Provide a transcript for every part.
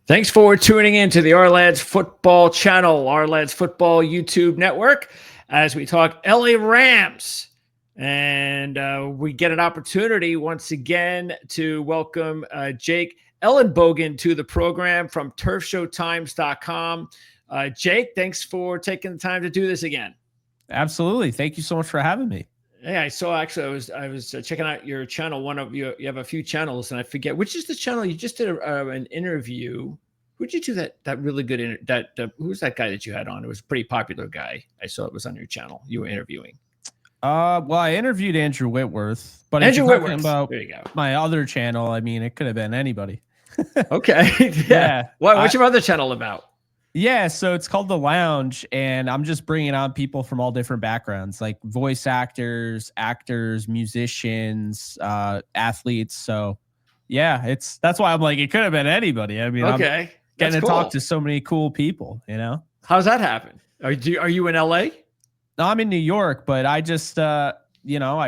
Thanks for tuning in to the Our Lads Football channel, Our Lads Football YouTube network, as we talk LA Rams. And we get an opportunity once again to welcome Jake Ellenbogen to the program from turfshowtimes.com. Jake, thanks for taking the time to do this again. Absolutely. Thank you so much for having me. Yeah, I saw. Actually, I was checking out your channel. One of you have a few channels, and I forget which is the channel. You just did an interview. Who'd you do that really good? Who's that guy that you had on? It was a pretty popular guy. I saw it was on your channel. You were interviewing. Well, I interviewed Andrew Whitworth, but Andrew if you're Whitworth. talking about there you go. My other channel, I mean, it could have been anybody. Okay. Yeah. What's your other channel about? Yeah, so it's called The Lounge, and I'm just bringing on people from all different backgrounds, like voice actors, musicians, athletes. So, yeah, that's why I'm like, it could have been anybody. I mean, okay, I'm getting to talk to so many cool people. You know, how's that happen? Are you in LA? No, I'm in New York, but I just I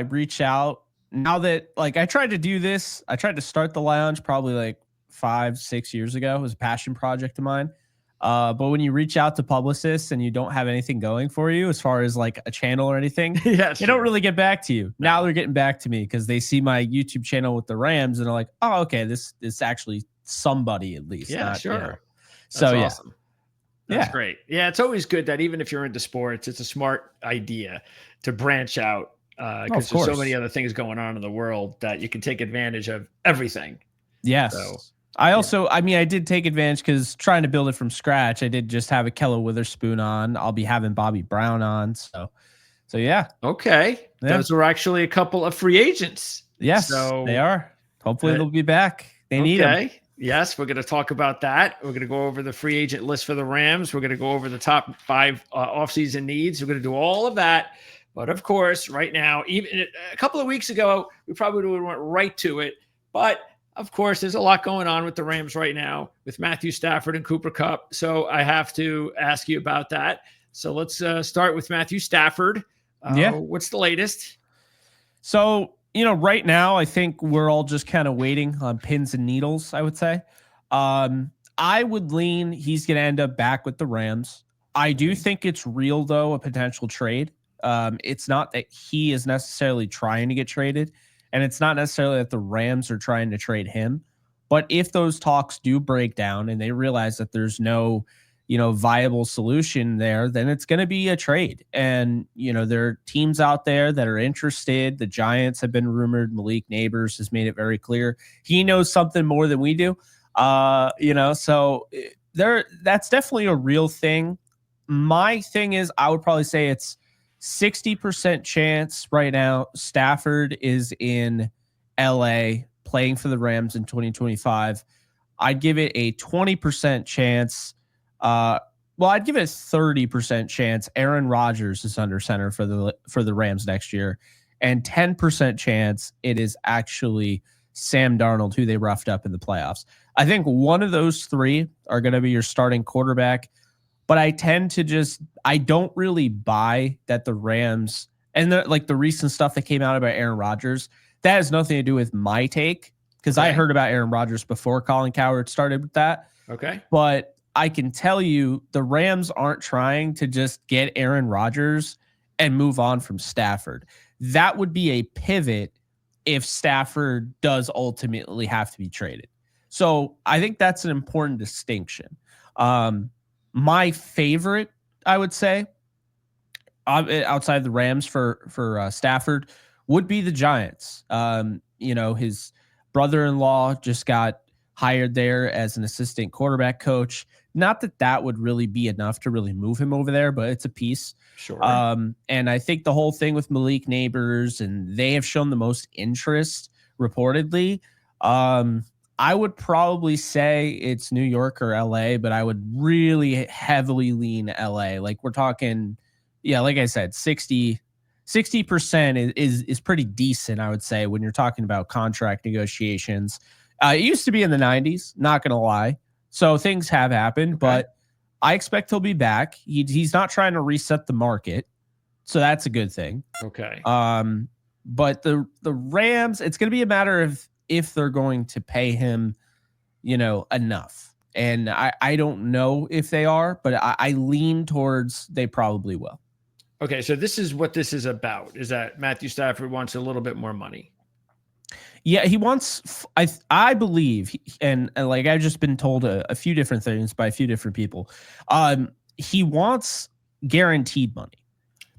reach out now that I tried to do this. I tried to start The Lounge probably like 5-6 years ago. It was a passion project of mine. But when you reach out to publicists and you don't have anything going for you as far as like a channel or anything, they don't really get back to you. No. Now they're getting back to me because they see my YouTube channel with the Rams and they're like, oh, okay, this is actually somebody at least. Yeah, sure. That's so awesome. That's great. Yeah, it's always good that even if you're into sports, it's a smart idea to branch out because there's so many other things going on in the world that you can take advantage of everything. Yes. So, I did take advantage because trying to build it from scratch, I did just have Ahkello Witherspoon on. I'll be having Bobby Brown on. So yeah. Okay. Yeah. Those were actually a couple of free agents. Yes, they are. Hopefully they'll be back. They need them. Yes, we're going to talk about that. We're going to go over the free agent list for the Rams. We're going to go over the top 5 offseason needs. We're going to do all of that. But of course, right now, even a couple of weeks ago, we probably would have went right to it. But of course, there's a lot going on with the Rams right now with Matthew Stafford and Cooper Kupp. So I have to ask you about that. So let's start with Matthew Stafford. What's the latest? So, right now, I think we're all just kind of waiting on pins and needles, I would say. I would lean he's going to end up back with the Rams. I do think it's real, though, a potential trade. It's not that he is necessarily trying to get traded. And it's not necessarily that the Rams are trying to trade him, but if those talks do break down and they realize that there's no, viable solution there, then it's going to be a trade. And, there are teams out there that are interested. The Giants have been rumored. Malik Neighbors has made it very clear. He knows something more than we do. So that's definitely a real thing. My thing is, I would probably say it's 60% chance right now Stafford is in LA playing for the Rams in 2025. I'd give it a 20% chance. I'd give it a 30% chance Aaron Rodgers is under center for the Rams next year, and 10% chance it is actually Sam Darnold, who they roughed up in the playoffs. I think one of those 3 are going to be your starting quarterback. But I tend to I don't really buy that the Rams and the recent stuff that came out about Aaron Rodgers, that has nothing to do with my take because I heard about Aaron Rodgers before Colin Cowherd started with that. Okay. But I can tell you the Rams aren't trying to just get Aaron Rodgers and move on from Stafford. That would be a pivot if Stafford does ultimately have to be traded. So I think that's an important distinction. My favorite, I would say, outside the Rams for Stafford would be the Giants. His brother-in-law just got hired there as an assistant quarterback coach. Not that would really be enough to really move him over there, but it's a piece. Sure. And I think the whole thing with Malik Neighbors, and they have shown the most interest reportedly. I would probably say it's New York or LA, but I would really heavily lean LA. Like we're talking, like I said, 60% is pretty decent, I would say, when you're talking about contract negotiations. It used to be in the 90s, not going to lie. So things have happened, but I expect he'll be back. He's not trying to reset the market. So that's a good thing. Okay. But the Rams, it's going to be a matter of if they're going to pay him, enough. And I don't know if they are, but I lean towards they probably will. Okay, so this is what this is about, is that Matthew Stafford wants a little bit more money. Yeah, he wants, I believe, and like I've just been told a few different things by a few different people. He wants guaranteed money.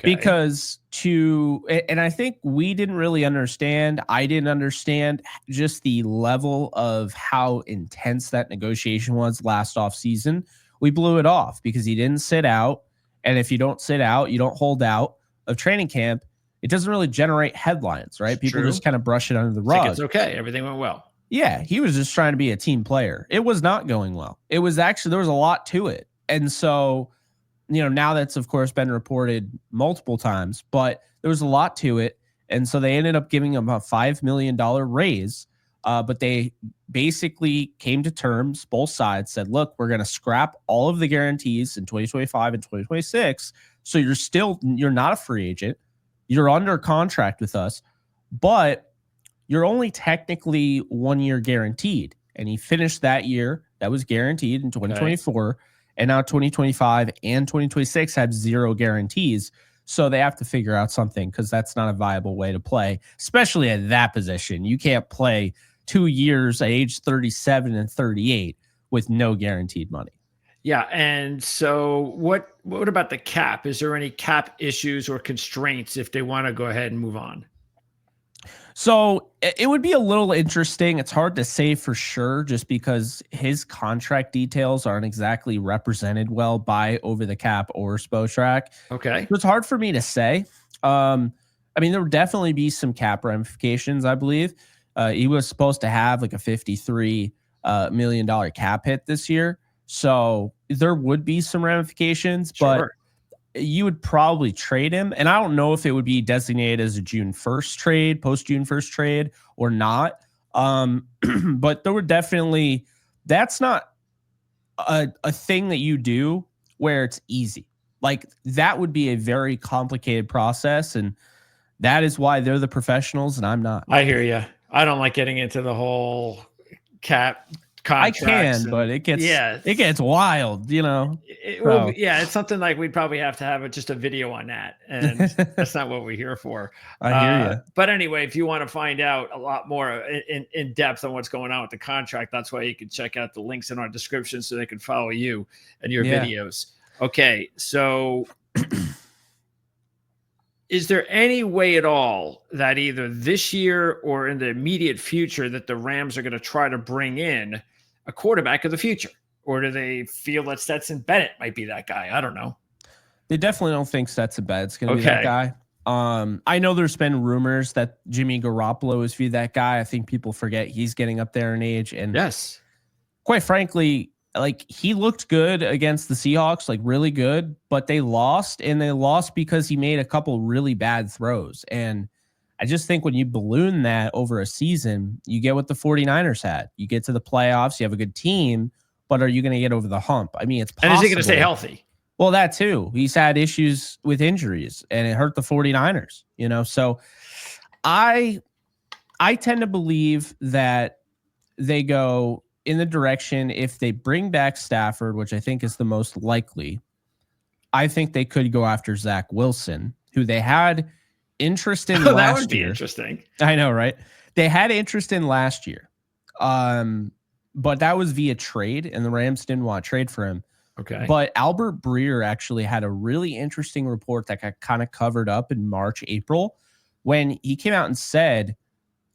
Okay. Because and I think we didn't really understand, I didn't understand just the level of how intense that negotiation was last offseason. We blew it off because he didn't sit out. And if you don't sit out, you don't hold out of training camp. It doesn't really generate headlines, right? People True. just kind of brush it under the rug. It's okay. Everything went well. Yeah, he was just trying to be a team player. It was not going well. It was actually, there was a lot to it. And so, now that's, of course, been reported multiple times, but there was a lot to it. And so they ended up giving him a $5 million raise. But they basically came to terms. Both sides said, look, we're going to scrap all of the guarantees in 2025 and 2026. So you're not a free agent. You're under contract with us, but you're only technically 1 year guaranteed. And he finished that year. That was guaranteed in 2024. Okay. And now 2025 and 2026 have zero guarantees. So they have to figure out something because that's not a viable way to play, especially at that position. You can't play 2 years at age 37 and 38 with no guaranteed money. Yeah. And so what about the cap? Is there any cap issues or constraints if they want to go ahead and move on? So it would be a little interesting. It's hard to say for sure just because his contract details aren't exactly represented well by Over the Cap or Spotrac. Okay. So it's hard for me to say. I mean, there would definitely be some cap ramifications, I believe. He was supposed to have like a $53 million cap hit this year. So there would be some ramifications, but you would probably trade him. And I don't know if it would be designated as a June 1st trade, post June 1st trade or not. But there would definitely, that's not a thing that you do where it's easy. Like that would be a very complicated process. And that is why they're the professionals and I'm not. I hear you. I don't like getting into the whole cap contracts. I can, but it gets wild, it's something like we'd probably have to have just a video on that, and that's not what we're here for. I hear you. But anyway, if you want to find out a lot more in depth on what's going on with the contract, that's why you can check out the links in our description so they can follow you and your videos. Okay, so is there any way at all that either this year or in the immediate future that the Rams are going to try to bring in a quarterback of the future? Or do they feel that Stetson Bennett might be that guy? I don't know. They definitely don't think Stetson Bennett's going to be that guy. I know there's been rumors that Jimmy Garoppolo is that guy. I think people forget he's getting up there in age. And yes, quite frankly, like he looked good against the Seahawks, like really good, but they lost, and they lost because he made a couple really bad throws. And I just think when you balloon that over a season, you get what the 49ers had. You get to the playoffs, you have a good team, but are you going to get over the hump? I mean, it's possible. And is he going to stay healthy? Well, that too. He's had issues with injuries, and it hurt the 49ers, So I tend to believe that they go in the direction, if they bring back Stafford, which I think is the most likely, I think they could go after Zach Wilson, who they had interest in last year. That would be interesting. I know, right? They had interest in last year. But that was via trade, and the Rams didn't want to trade for him. Okay. But Albert Breer actually had a really interesting report that got kind of covered up in March, April, when he came out and said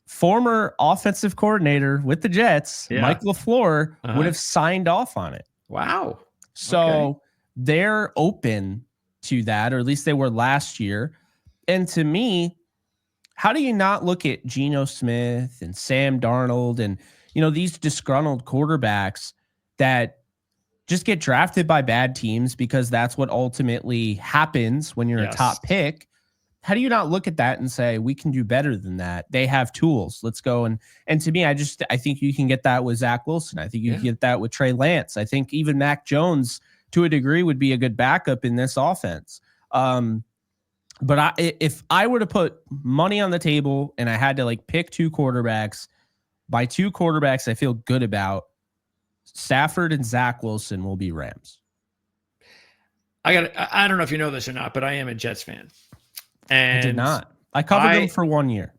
former offensive coordinator with the Jets, Mike LaFleur, would have signed off on it. Wow. So they're open to that, or at least they were last year. And to me, how do you not look at Geno Smith and Sam Darnold and, these disgruntled quarterbacks that just get drafted by bad teams because that's what ultimately happens when you're a top pick? How do you not look at that and say, we can do better than that? They have tools. Let's go. And to me, I think you can get that with Zach Wilson. I think you can get that with Trey Lance. I think even Mac Jones, to a degree, would be a good backup in this offense. But if I were to put money on the table and I had to pick two quarterbacks, by two quarterbacks I feel good about, Stafford and Zach Wilson will be Rams. I don't know if you know this or not, but I am a Jets fan. And I did not. I covered them for 1 year.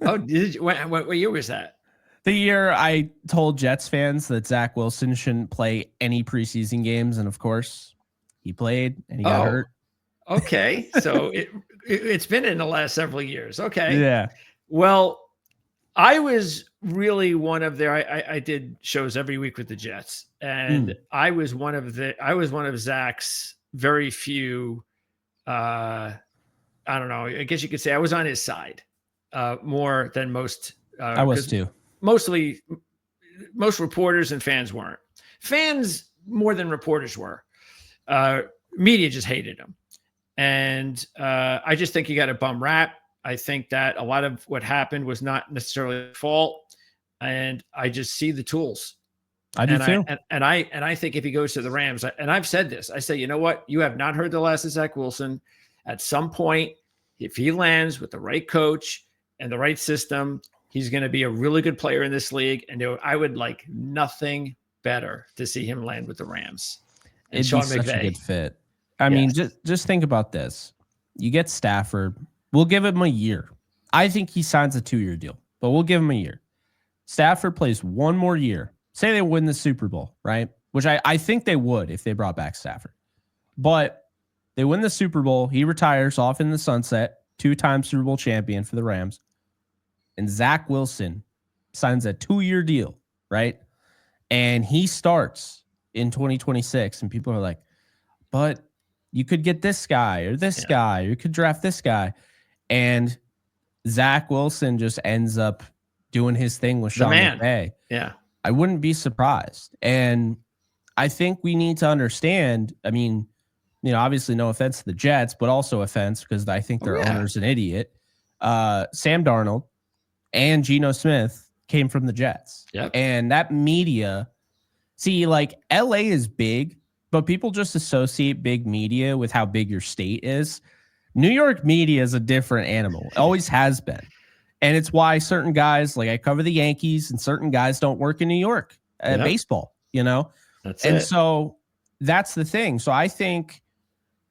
Oh, did you? What year was that? The year I told Jets fans that Zach Wilson shouldn't play any preseason games, and of course, he played and he got hurt. Okay, so it's been in the last several years. Okay, yeah. Well, I was really one of their. I did shows every week with the Jets, and I was one of Zach's very few. I don't know. I guess you could say I was on his side more than most. I was too. Most reporters and fans weren't. Fans more than reporters were. Media just hated him. And I just think he got a bum rap. I think that a lot of what happened was not necessarily fault. And I just see the tools. I do too. And I think if he goes to the Rams, and I've said this, I say, you know what? You have not heard the last of Zach Wilson. At some point, if he lands with the right coach and the right system, he's going to be a really good player in this league. And I would like nothing better to see him land with the Rams. And It'd Sean be such McVay. a good fit. I mean, just think about this. You get Stafford. We'll give him a year. I think he signs a 2-year deal, but we'll give him a year. Stafford plays 1 more year. Say they win the Super Bowl, right? Which I think they would if they brought back Stafford. But they win the Super Bowl. He retires off in the sunset, 2-time Super Bowl champion for the Rams. And Zach Wilson signs a 2-year deal, right? And he starts in 2026. And people are like, but you could get this guy or this guy, or you could draft this guy. And Zach Wilson just ends up doing his thing with Sean McVay. Yeah. I wouldn't be surprised. And I think we need to understand, I mean, you know, obviously no offense to the Jets, but also offense because I think their owner's an idiot. Sam Darnold and Geno Smith came from the Jets. Yep. And that media, see, like LA is big, but people just associate big media with how big your state is. New York media is a different animal. It always has been. And it's why certain guys, like I cover the Yankees, and certain guys don't work in New York at baseball, you know? So that's the thing. So I think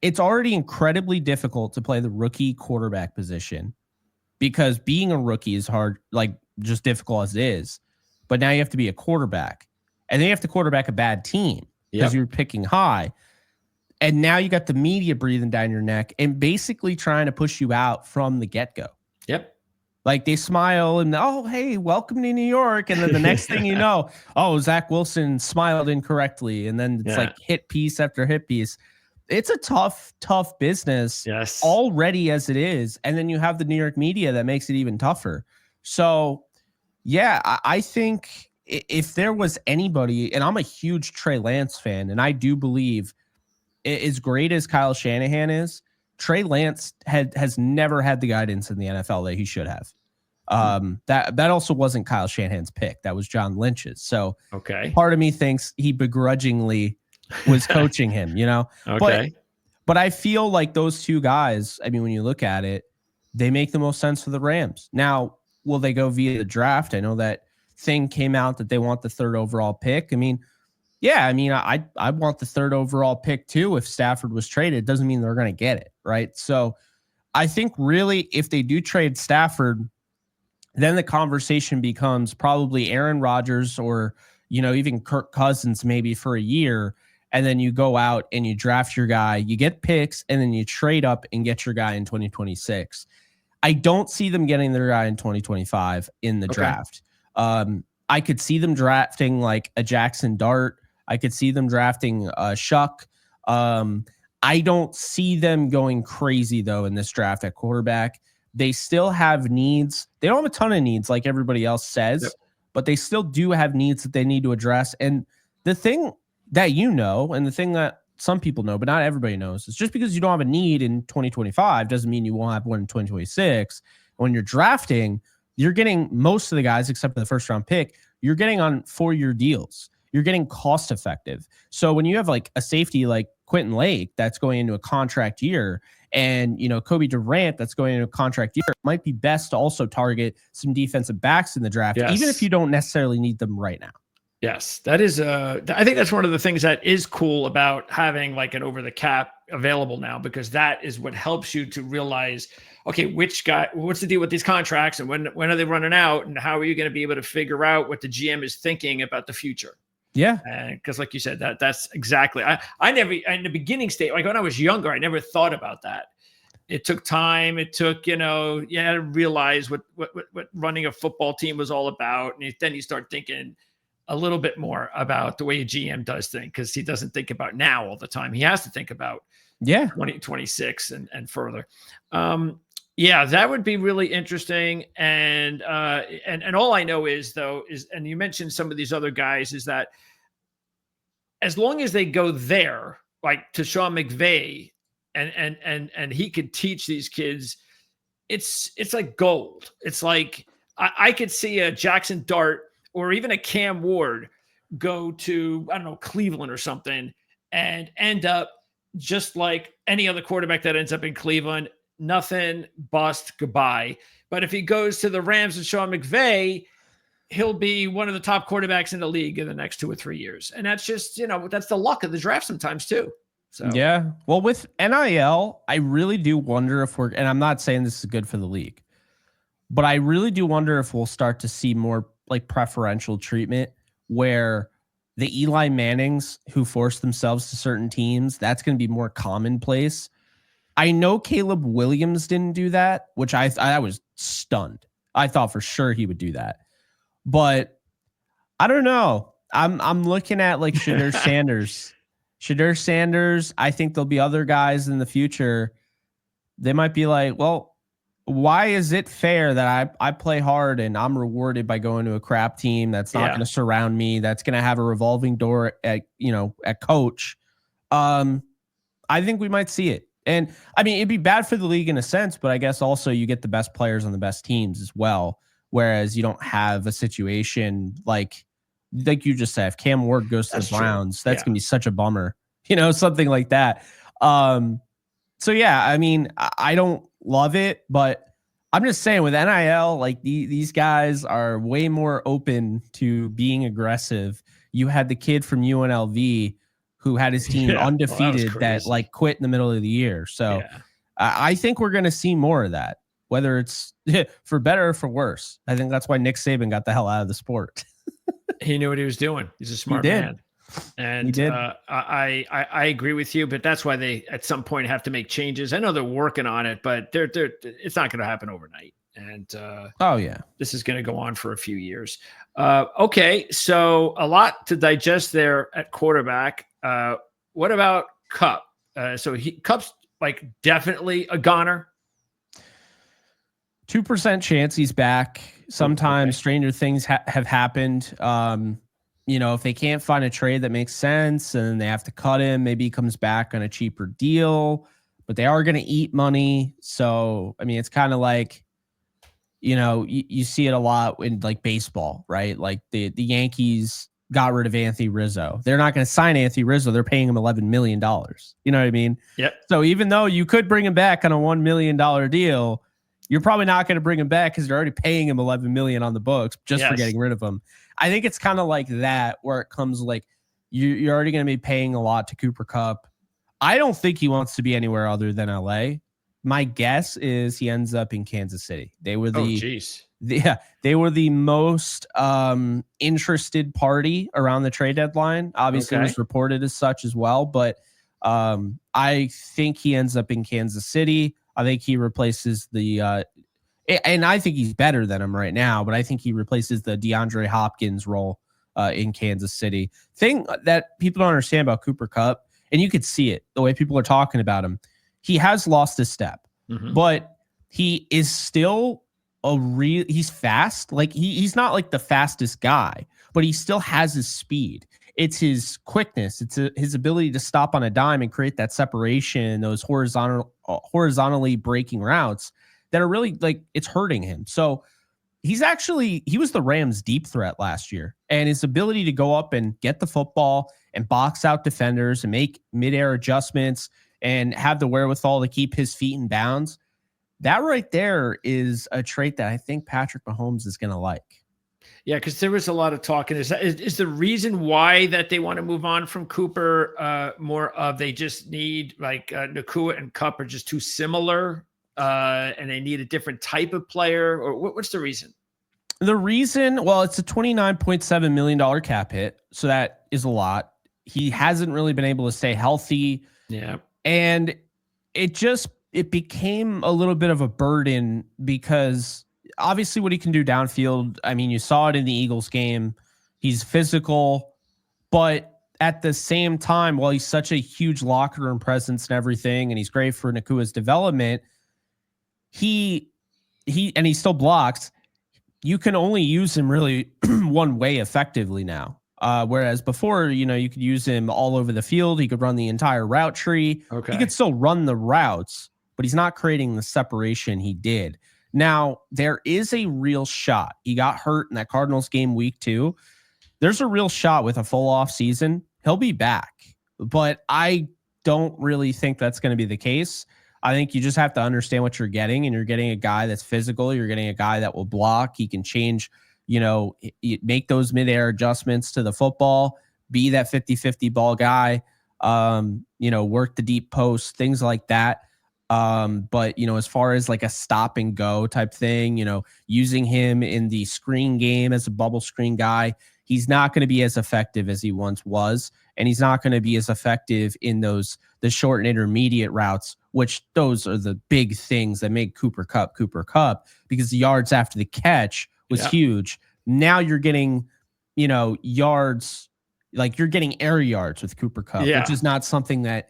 it's already incredibly difficult to play the rookie quarterback position because being a rookie is hard, like just difficult as it is. But now you have to be a quarterback, and then you have to quarterback a bad team because you're picking high. And now you got the media breathing down your neck and basically trying to push you out from the get-go. Yep. Like they smile and, oh, hey, welcome to New York. And then the next thing you know, oh, Zach Wilson smiled incorrectly. And then it's like hit piece after hit piece. It's a tough business already as it is. And then you have the New York media that makes it even tougher. So, yeah, I think if there was anybody, and I'm a huge Trey Lance fan, and I do believe as great as Kyle Shanahan is, Trey Lance has never had the guidance in the NFL that he should have. That also wasn't Kyle Shanahan's pick. That was John Lynch's. So part of me thinks he begrudgingly was coaching him, you know? But I feel like those two guys, I mean, when you look at it, they make the most sense for the Rams. Now, will they go via the draft? I know that thing came out that they want the 3rd overall pick. I mean, yeah, I mean, I want the 3rd overall pick too. If Stafford was traded, it doesn't mean they're going to get it, right? So I think really if they do trade Stafford, then the conversation becomes probably Aaron Rodgers or, you know, even Kirk Cousins maybe for a year. And then you go out and you draft your guy, you get picks, and then you trade up and get your guy in 2026. I don't see them getting their guy in 2025 in the draft. I could see them drafting like a Jackson Dart. I could see them drafting Shuck. I don't see them going crazy, though, in this draft at quarterback. They still have needs. They don't have a ton of needs like everybody else says, but they still do have needs that they need to address. And the thing that you know, and the thing that some people know, but not everybody knows, is just because you don't have a need in 2025 doesn't mean you won't have one in 2026. When you're drafting, you're getting most of the guys, except for the 1st-round pick, you're getting on 4-year deals. You're getting cost effective. So when you have like a safety like Quentin Lake that's going into a contract year, and you know Kobe Durant that's going into a contract year, it might be best to also target some defensive backs in the draft, even if you don't necessarily need them right now. Yes, that is. I think that's one of the things that is cool about having like an over the cap available now, because that is what helps you to realize, okay, what's the deal with these contracts, and when are they running out, and how are you going to be able to figure out what the GM is thinking about the future? Yeah. Because like you said, that's exactly. I never in the beginning state, like when I was younger, I never thought about that. It took time. It took, you had to realize what running a football team was all about. And then you start thinking a little bit more about the way a GM does things, because he doesn't think about now all the time. He has to think about 2026 and further. Yeah, that would be really interesting. And all I know is, though, and you mentioned some of these other guys, is that as long as they go there, like to Sean McVay, and he could teach these kids, it's like gold. It's like I could see a Jackson Dart or even a Cam Ward go to, I don't know, Cleveland or something, and end up just like any other quarterback that ends up in Cleveland, nothing, bust, goodbye. But if he goes to the Rams and Sean McVay, he'll be one of the top quarterbacks in the league in the next 2 or 3 years. And that's just, that's the luck of the draft sometimes too. So yeah. Well, with NIL, I really do wonder if and I'm not saying this is good for the league, but I really do wonder if we'll start to see more like preferential treatment, where the Eli Mannings who force themselves to certain teams, that's going to be more commonplace. I know Caleb Williams didn't do that, which I was stunned. I thought for sure he would do that, but I don't know. I'm looking at like Shedeur Sanders. Shedeur Sanders, I think there'll be other guys in the future. They might be like, well, why is it fair that I play hard and I'm rewarded by going to a crap team that's not going to surround me, that's going to have a revolving door at coach? I think we might see it. And I mean, it'd be bad for the league in a sense, but I guess also you get the best players on the best teams as well. Whereas you don't have a situation like you just said, if Cam Ward goes to the Browns, that's going to be such a bummer, something like that. So yeah, I mean, I don't love it, but I'm just saying with NIL, like these guys are way more open to being aggressive. You had the kid from UNLV who had his team undefeated that like quit in the middle of the year. So I think we're going to see more of that, whether it's for better or for worse. I think that's why Nick Saban got the hell out of the sport. He knew what he was doing. He's a smart man. And he did. I agree with you, but that's why they at some point have to make changes. I know they're working on it, but it's not going to happen overnight. And this is going to go on for a few years. Okay, so a lot to digest there at quarterback. What about Kupp? So Kupp's like definitely a goner. 2% chance he's back. Sometimes stranger things have happened. If they can't find a trade that makes sense and they have to cut him, maybe he comes back on a cheaper deal, but they are going to eat money. So, I mean, it's kind of like, you see it a lot in like baseball, right? Like the Yankees got rid of Anthony Rizzo. They're not going to sign Anthony Rizzo. They're paying him $11 million. You know what I mean? Yep. So even though you could bring him back on a $1 million deal, you're probably not going to bring him back because they're already paying him $11 million on the books just for getting rid of him. I think it's kind of like that, where it comes like you're already going to be paying a lot to Cooper Kupp. I don't think he wants to be anywhere other than LA. My guess is he ends up in Kansas City. They were they were the most interested party around the trade deadline. Obviously, it was reported as such as well, but I think he ends up in Kansas City. I think he replaces and I think he's better than him right now, but I think he replaces the DeAndre Hopkins role in Kansas City. Thing that people don't understand about Cooper Kupp, and you could see it the way people are talking about him, he has lost his step, but he is still he's fast. Like he's not like the fastest guy, but he still has his speed. It's his quickness. It's his ability to stop on a dime and create that separation, those horizontally breaking routes that are really like it's hurting him. So he was the Rams' deep threat last year, and his ability to go up and get the football and box out defenders and make midair adjustments and have the wherewithal to keep his feet in bounds. That right there is a trait that I think Patrick Mahomes is going to like. Yeah, because there was a lot of talk, and is the reason why that they want to move on from Cooper more of they just need like Nakua and Kupp are just too similar, and they need a different type of player, or what's the reason? The reason, well, it's a $29.7 million cap hit, so that is a lot. He hasn't really been able to stay healthy. Yeah. And it became a little bit of a burden because obviously what he can do downfield, I mean, you saw it in the Eagles game. He's physical, but at the same time, while he's such a huge locker room presence and everything, and he's great for Nakua's development, he still blocks. You can only use him really one way effectively now. Whereas before, you could use him all over the field. He could run the entire route tree. Okay. He could still run the routes, but he's not creating the separation he did. Now, there is a real shot. He got hurt in that Cardinals game week 2. There's a real shot with a full off season. He'll be back, but I don't really think that's going to be the case. I think you just have to understand what you're getting, and you're getting a guy that's physical. You're getting a guy that will block. He can change, make those midair adjustments to the football, be that 50-50 ball guy, work the deep post, things like that. But as far as like a stop and go type thing, using him in the screen game as a bubble screen guy, he's not going to be as effective as he once was. And he's not going to be as effective in the short and intermediate routes, which those are the big things that make Cooper Kupp, because the yards after the catch was huge. Now you're getting, yards, like you're getting air yards with Cooper Kupp, which is not something that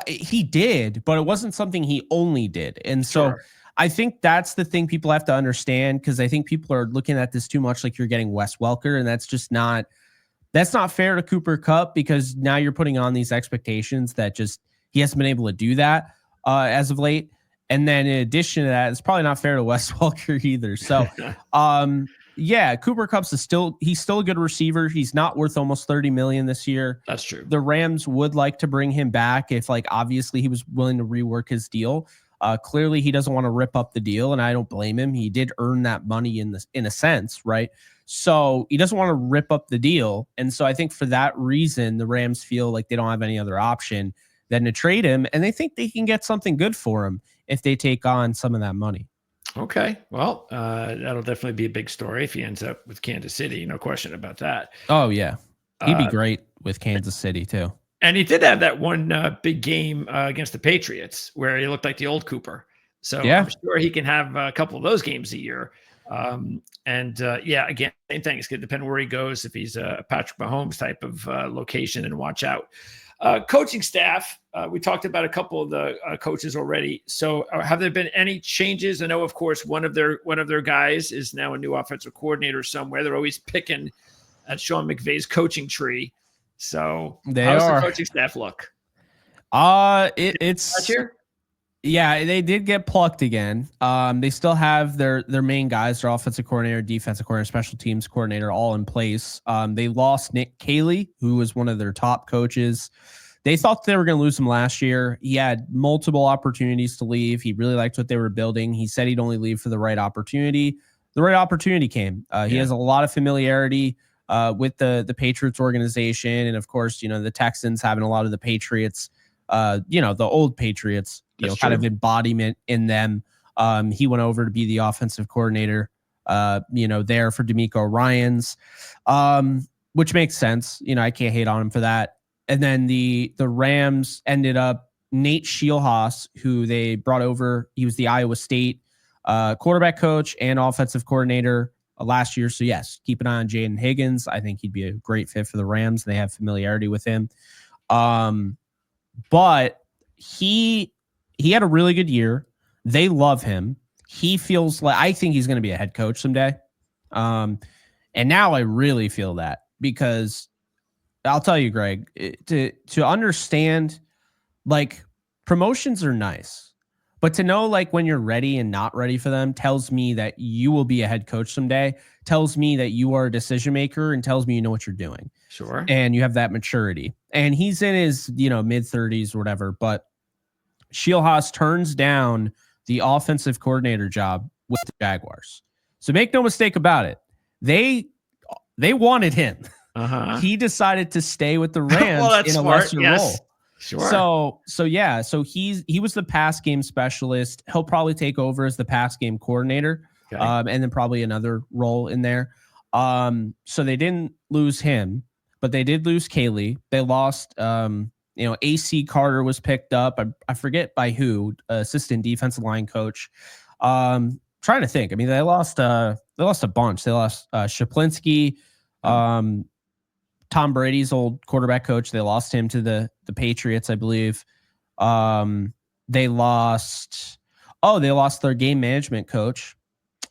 he did, but it wasn't something he only did. And so I think that's the thing people have to understand, because I think people are looking at this too much like you're getting Wes Welker, and that's not fair to Cooper Kupp, because now you're putting on these expectations that just he hasn't been able to do that as of late. And then in addition to that, it's probably not fair to Wes Welker either. So, Cooper Kupp's he's still a good receiver. He's not worth almost $30 million this year. That's true. The Rams would like to bring him back if, like, obviously he was willing to rework his deal. Clearly he doesn't want to rip up the deal, and I don't blame him. He did earn that money in a sense, right? So he doesn't want to rip up the deal. And so I think for that reason, the Rams feel like they don't have any other option than to trade him, and they think they can get something good for him if they take on some of that money. Okay. Well, that'll definitely be a big story if he ends up with Kansas City. No question about that. Oh, yeah. He'd be great with Kansas City, too. And he did have that one big game against the Patriots where he looked like the old Cooper. So I'm sure he can have a couple of those games a year. Again, same thing. It's going to depend where he goes. If he's a Patrick Mahomes type of location, and watch out. Coaching staff. We talked about a couple of the coaches already. So have there been any changes? I know, of course, one of their guys is now a new offensive coordinator somewhere. They're always picking at Sean McVay's coaching tree. So how's the coaching staff look? It's last year. Yeah, they did get plucked again. They still have their main guys, their offensive coordinator, defensive coordinator, special teams coordinator, all in place. They lost Nick Caley, who was one of their top coaches. They thought they were going to lose him last year. He had multiple opportunities to leave. He really liked what they were building. He said he'd only leave for the right opportunity. The right opportunity came. He has a lot of familiarity with the Patriots organization, and of course, the Texans having a lot of the Patriots, the old Patriots, kind of embodiment in them. He went over to be the offensive coordinator, there for DeMeco Ryans, which makes sense. I can't hate on him for that. And then the Rams ended up Nate Scheelhaas, who they brought over. He was the Iowa State quarterback coach and offensive coordinator last year. So yes, keep an eye on Jaden Higgins. I think he'd be a great fit for the Rams. They have familiarity with him. But he had a really good year. They love him. He feels like, I think he's going to be a head coach someday. And now I really feel that, because I'll tell you, Greg, to understand, like, promotions are nice, but to know, like, when you're ready and not ready for them tells me that you will be a head coach someday, tells me that you are a decision maker, and tells me you know what you're doing. Sure. And you have that maturity. And he's in his, mid-30s or whatever, but Scheelhaas turns down the offensive coordinator job with the Jaguars. So make no mistake about it. they wanted him. Uh-huh. He decided to stay with the Rams Well, that's in a smart. lesser Yes. role. Sure. So he was the pass game specialist. He'll probably take over as the pass game coordinator, Okay. and then probably another role in there. So they didn't lose him, but they did lose Kaylee. They lost, AC Carter was picked up. I forget by who, assistant defensive line coach. Trying to think. I mean, they lost a bunch. They lost Shaplinski, Tom Brady's old quarterback coach. They lost him to the Patriots, I believe. They lost their game management coach,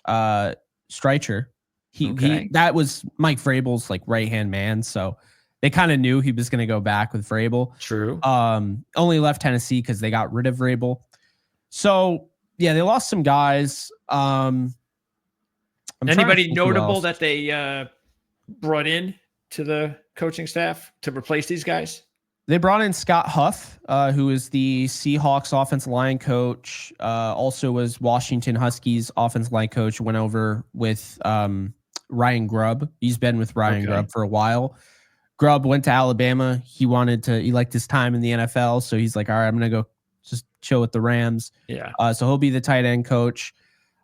Streicher. He that was Mike Vrabel's like right-hand man. So they kind of knew he was going to go back with Vrabel. True. Only left Tennessee because they got rid of Vrabel. So yeah, they lost some guys. Anybody notable that they brought in to the coaching staff to replace these guys? They brought in Scott Huff, who is the Seahawks offensive line coach. Also was Washington Huskies offensive line coach. Went over with Ryan Grubb. He's been with Ryan Grubb for a while. Grubb went to Alabama. He liked his time in the NFL. So he's like, all right, I'm going to go just chill with the Rams. Yeah. So he'll be the tight end coach.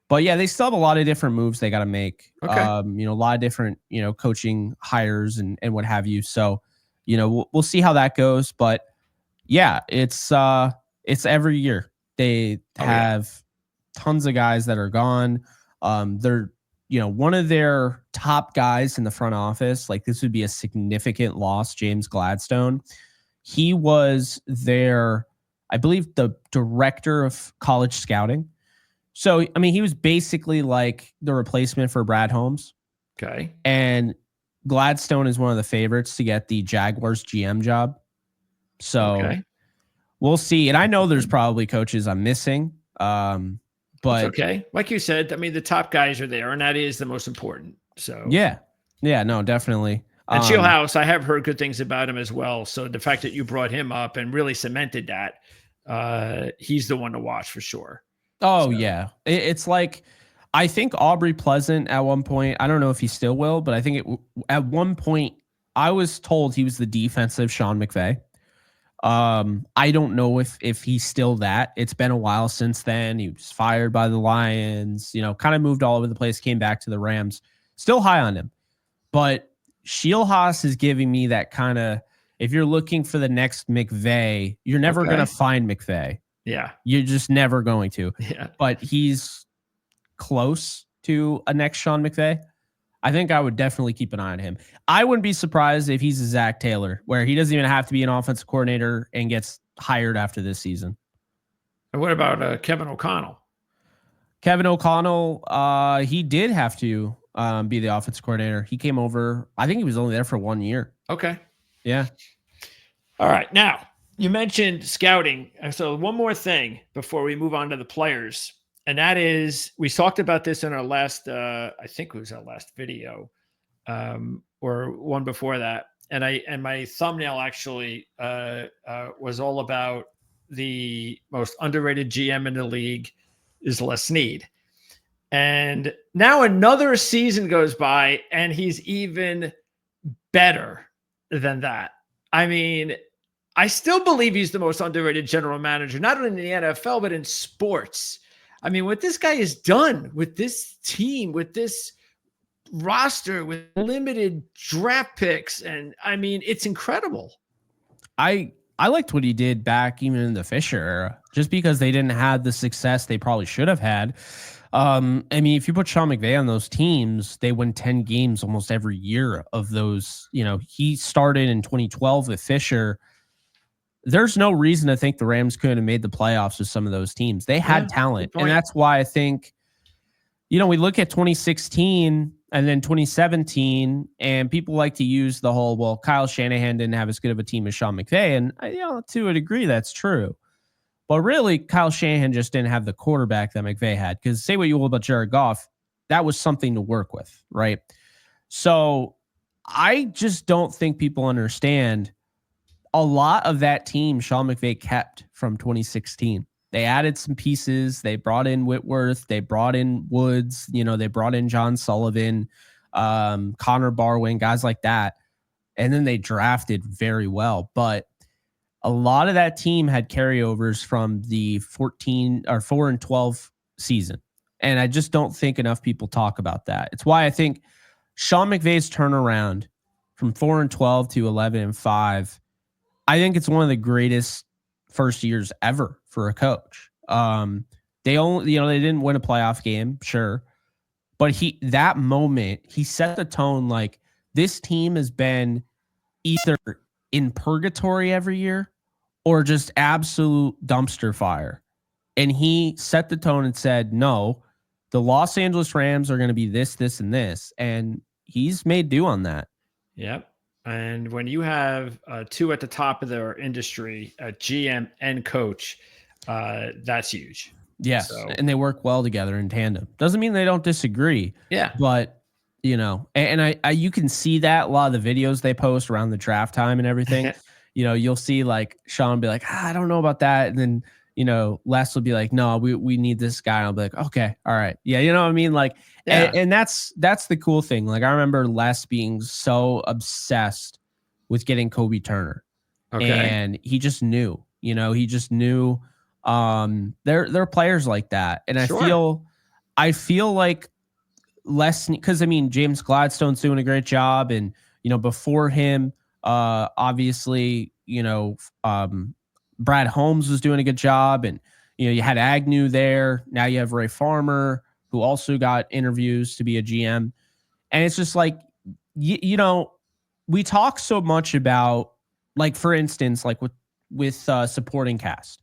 But yeah, they still have a lot of different moves they got to make. Okay. A lot of different, coaching hires and what have you. So, we'll see how that goes. But yeah, it's every year they have tons of guys that are gone. They're, one of their top guys in the front office, like this would be a significant loss, James Gladstone. He was I believe, the director of college scouting. So, I mean, he was basically like the replacement for Brad Holmes. Okay. And Gladstone is one of the favorites to get the Jaguars GM job. So we'll see. And I know there's probably coaches I'm missing. But it's okay. Like you said, I mean, the top guys are there, and that is the most important. So yeah, no, definitely. And Shieldhouse, I have heard good things about him as well. So the fact that you brought him up and really cemented that, he's the one to watch for sure. Oh, yeah. It's like, I think Aubrey Pleasant at one point, I don't know if he still will, but I think at one point, I was told he was the defensive Sean McVay. I don't know if he's still that. It's been a while since then. He was fired by the Lions, kind of moved all over the place, came back to the Rams. Still high on him. But Shieldhouse is giving me that kind of, if you're looking for the next McVay, you're never going to find McVay. Yeah. You're just never going to. Yeah. But he's close to a next Sean McVay. I think I would definitely keep an eye on him. I wouldn't be surprised if he's a Zach Taylor, where he doesn't even have to be an offensive coordinator and gets hired after this season. And what about Kevin O'Connell? Kevin O'Connell, he did have to be the offensive coordinator. He came over. I think he was only there for 1 year. Okay. Yeah. All right. Now, you mentioned scouting. So one more thing before we move on to the players. And that is, we talked about this in our last, I think it was our last video, or one before that. And my thumbnail actually was all about the most underrated GM in the league is Les Snead. And now another season goes by and he's even better than that. I mean, I still believe he's the most underrated general manager, not only in the NFL, but in sports. I mean, what this guy has done with this team, with this roster, with limited draft picks, and I mean, it's incredible. I liked what he did back even in the Fisher era, just because they didn't have the success they probably should have had. I mean, if you put Sean McVay on those teams, they win 10 games almost every year of those. He started in 2012 with Fisher. There's no reason to think the Rams couldn't have made the playoffs with some of those teams. They had talent. And that's why I think, we look at 2016 and then 2017, and people like to use the whole, well, Kyle Shanahan didn't have as good of a team as Sean McVay. And, to a degree, that's true. But really, Kyle Shanahan just didn't have the quarterback that McVay had. Because say what you will about Jared Goff, that was something to work with, right? So I just don't think people understand a lot of that team Sean McVay kept from 2016. They added some pieces. They brought in Whitworth. They brought in Woods. They brought in John Sullivan. Connor Barwin, guys like that. And then they drafted very well. But a lot of that team had carryovers from the 4-12 season. And I just don't think enough people talk about that. It's why I think Sean McVay's turnaround from 4-12 to 11-5, I think it's one of the greatest first years ever for a coach. They didn't win a playoff game, sure. But that moment, he set the tone like this team has been either in purgatory every year or just absolute dumpster fire. And he set the tone and said, no, the Los Angeles Rams are going to be this, this, and this. And he's made do on that. Yep. And when you have two at the top of their industry, a GM and coach, that's huge. Yes. So, and they work well together in tandem. Doesn't mean they don't disagree. Yeah. But, and I you can see that a lot of the videos they post around the draft time and everything. You'll see like Sean be like, I don't know about that. And then, Les will be like, no, we need this guy. I'll be like, okay, all right. Yeah. You know what I mean? Like, yeah. And that's the cool thing. Like I remember Les being so obsessed with getting Kobe Turner. Okay. And he just knew, there are players like that. And sure. I feel like Les, because James Gladstone's doing a great job. And, before him, obviously, Brad Holmes was doing a good job, and you had Agnew there. Now you have Ray Farmer, who also got interviews to be a GM, and it's just like we talk so much about, like, for instance, like with supporting cast.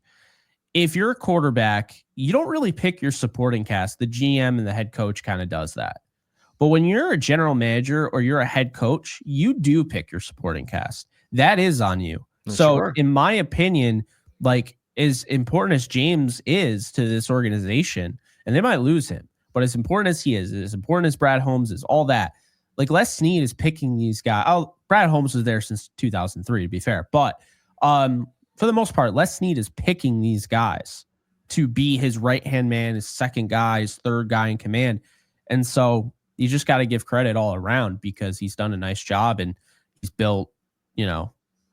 If you're a quarterback, you don't really pick your supporting cast. The GM and the head coach kind of does that. But when you're a general manager or you're a head coach, you do pick your supporting cast. That is on you. So sure. In my opinion, like as important as James is to this organization, and they might lose him, but as important as he is, as important as Brad Holmes is, all that, like Les Snead is picking these guys. Oh, Brad Holmes was there since 2003, to be fair. But for the most part, Les Snead is picking these guys to be his right-hand man, his second guy, his third guy in command. And so you just got to give credit all around because he's done a nice job and he's built,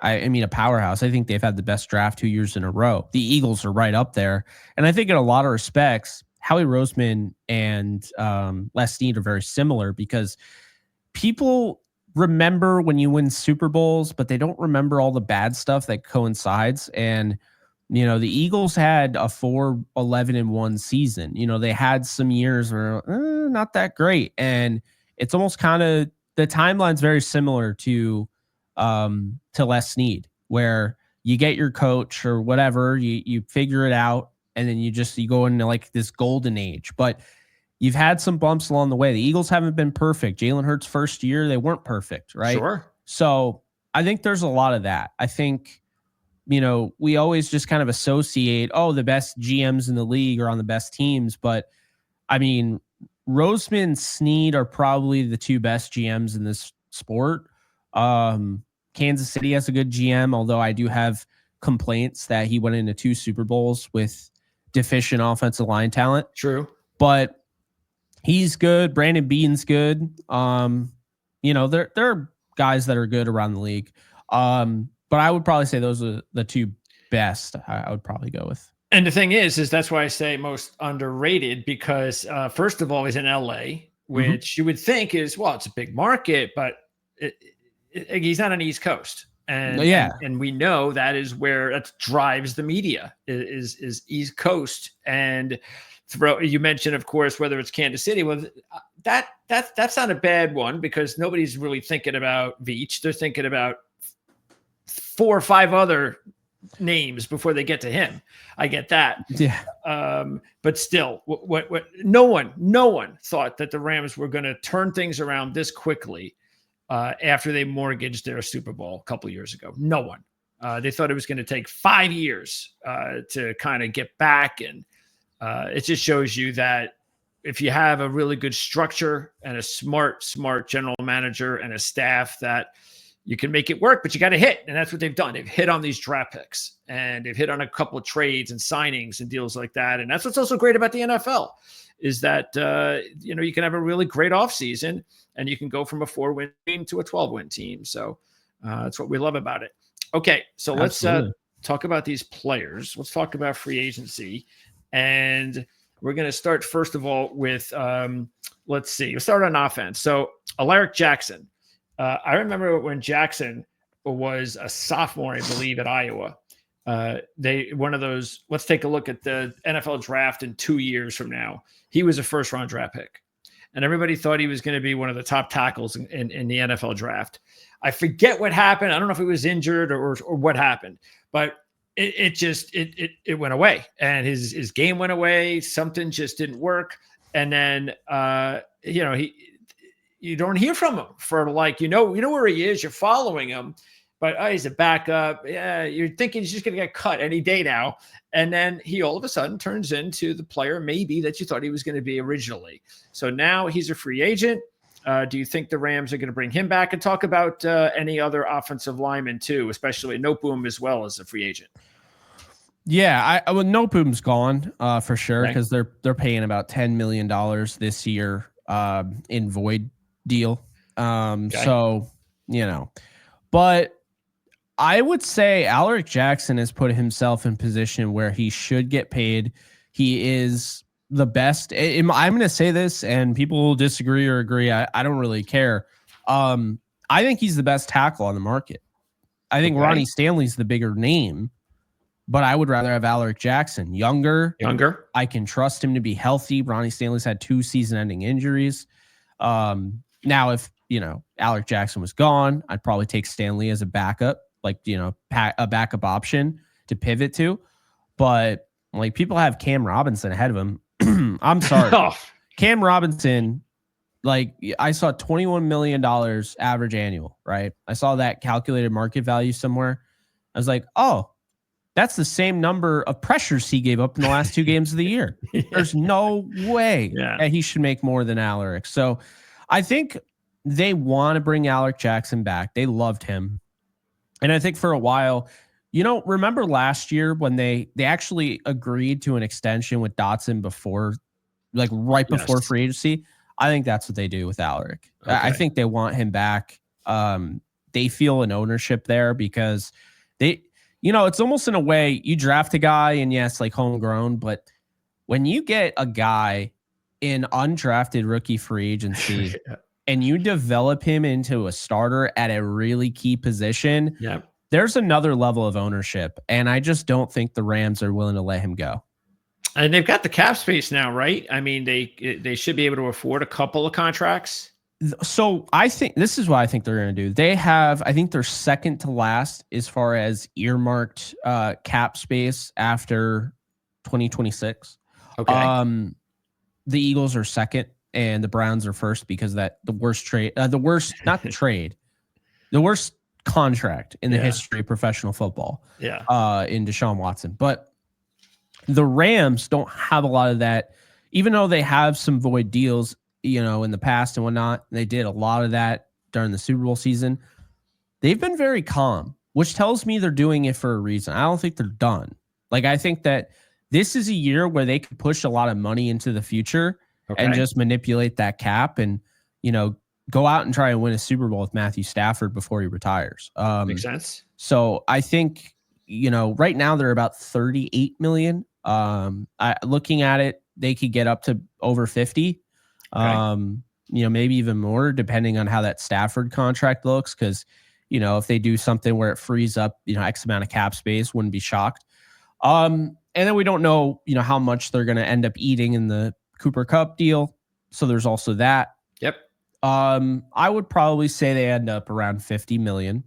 a powerhouse. I think they've had the best draft 2 years in a row. The Eagles are right up there. And I think in a lot of respects, Howie Roseman and Les Snead are very similar because people remember when you win Super Bowls, but they don't remember all the bad stuff that coincides. And, the Eagles had a 4-11-1 season. They had some years where not that great. And it's almost kind of the timeline's very similar to Les Snead, where you get your coach or whatever, you figure it out, and then you go into like this golden age. But you've had some bumps along the way. The Eagles haven't been perfect. Jalen Hurts' first year, they weren't perfect, right? Sure. So I think there's a lot of that. I think, we always just kind of associate, the best GMs in the league are on the best teams. But Roseman, Snead are probably the two best GMs in this sport. Kansas City has a good GM, although I do have complaints that he went into 2 Super Bowls with deficient offensive line talent. True. But he's good. Brandon Beane's good. There are guys that are good around the league. But I would probably say those are the two best I would probably go with. And the thing is that's why I say most underrated because, first of all, he's in LA, which you would think is, it's a big market, but he's not on the East Coast. And we know that is where that drives the media is East Coast. And you mentioned, of course, whether it's Kansas City. Well, that's not a bad one because nobody's really thinking about Veach. They're thinking about 4 or 5 other names before they get to him. I get that. Yeah. But still, what no one thought that the Rams were going to turn things around this quickly after they mortgaged their Super Bowl a couple of years ago. No one. They thought it was going to take 5 years to kind of get back. And it just shows you that if you have a really good structure and a smart general manager and a staff that you can make it work, but you got to hit. And that's what they've done. They've hit on these draft picks and they've hit on a couple of trades and signings and deals like that. And that's what's also great about the NFL is that, you can have a really great offseason and you can go from a 4-win team to a 12-win team. So that's what we love about it. Okay, so let's talk about these players. Let's talk about free agency. And we're going to start, first of all, with, let's see. We'll start on offense. So Alaric Jackson. I remember when Jackson was a sophomore, I believe, at Iowa. One of those, let's take a look at the NFL draft in 2 years from now. He was a first-round draft pick. And everybody thought he was going to be one of the top tackles in the NFL draft. I forget what happened. I don't know if he was injured or what happened, but it went away, and his game went away. Something just didn't work. And then, you don't hear from him for where he is. You're following him, but he's a backup. Yeah, you're thinking he's just going to get cut any day now. And then he all of a sudden turns into the player maybe that you thought he was going to be originally. So now he's a free agent. Do you think the Rams are going to bring him back? And talk about any other offensive linemen too, especially Noteboom as well as a free agent. Yeah, Noteboom's gone for sure, because they're paying about $10 million this year in void deal. So, but I would say Alaric Jackson has put himself in position where he should get paid. He is the best. I'm going to say this, and people will disagree or agree. I don't really care. I think he's the best tackle on the market. I think Ronnie Stanley's the bigger name, but I would rather have Alaric Jackson. Younger. I can trust him to be healthy. Ronnie Stanley's had 2 season-ending injuries. Now, if, Alaric Jackson was gone, I'd probably take Stanley as a backup, a backup option to pivot to. But, people have Cam Robinson ahead of him. I'm sorry. Cam Robinson, I saw $21 million average annual, right? I saw that calculated market value somewhere. I was like, oh, that's the same number of pressures he gave up in the last 2 games of the year. Yeah. There's no way that he should make more than Alaric. So I think they want to bring Alaric Jackson back. They loved him. And I think for a while, remember last year when they actually agreed to an extension with Dotson before, before free agency? I think that's what they do with Alaric. Okay. I think they want him back. They feel an ownership there because it's almost in a way you draft a guy and yes, homegrown, but when you get a guy in undrafted rookie free agency and you develop him into a starter at a really key position, there's another level of ownership. And I just don't think the Rams are willing to let him go. And they've got the cap space now, right? I mean, they should be able to afford a couple of contracts. So I think this is what I think they're going to do. They have, I think they're second to last as far as earmarked cap space after 2026. Okay. The Eagles are second and the Browns are first because the worst contract in the history of professional football. Yeah. In Deshaun Watson. But the Rams don't have a lot of that, even though they have some void deals, in the past and whatnot. They did a lot of that during the Super Bowl season. They've been very calm, which tells me they're doing it for a reason. I don't think they're done. I think that this is a year where they could push a lot of money into the future and just manipulate that cap and, go out and try and win a Super Bowl with Matthew Stafford before he retires. Makes sense. So I think, right now they're about 38 million. Looking at it, they could get up to over 50. Maybe even more depending on how that Stafford contract looks. Cause if they do something where it frees up, X amount of cap space, wouldn't be shocked. And then we don't know, how much they're going to end up eating in the Cooper Kupp deal. So there's also that. Yep. I would probably say they end up around 50 million.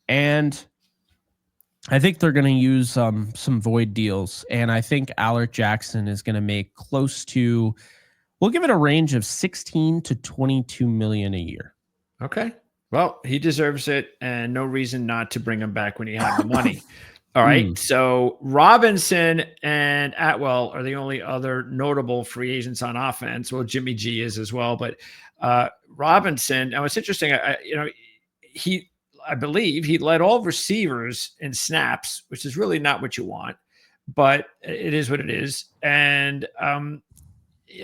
And I think they're going to use some void deals. And I think Alaric Jackson is going to make close to, we'll give it a range of 16 to 22 million a year. Okay. Well, he deserves it and no reason not to bring him back when you have the money. All right. So Robinson and Atwell are the only other notable free agents on offense. Well, Jimmy G is as well, but Robinson, now it's interesting. I believe he led all receivers in snaps, which is really not what you want, but it is what it is. And,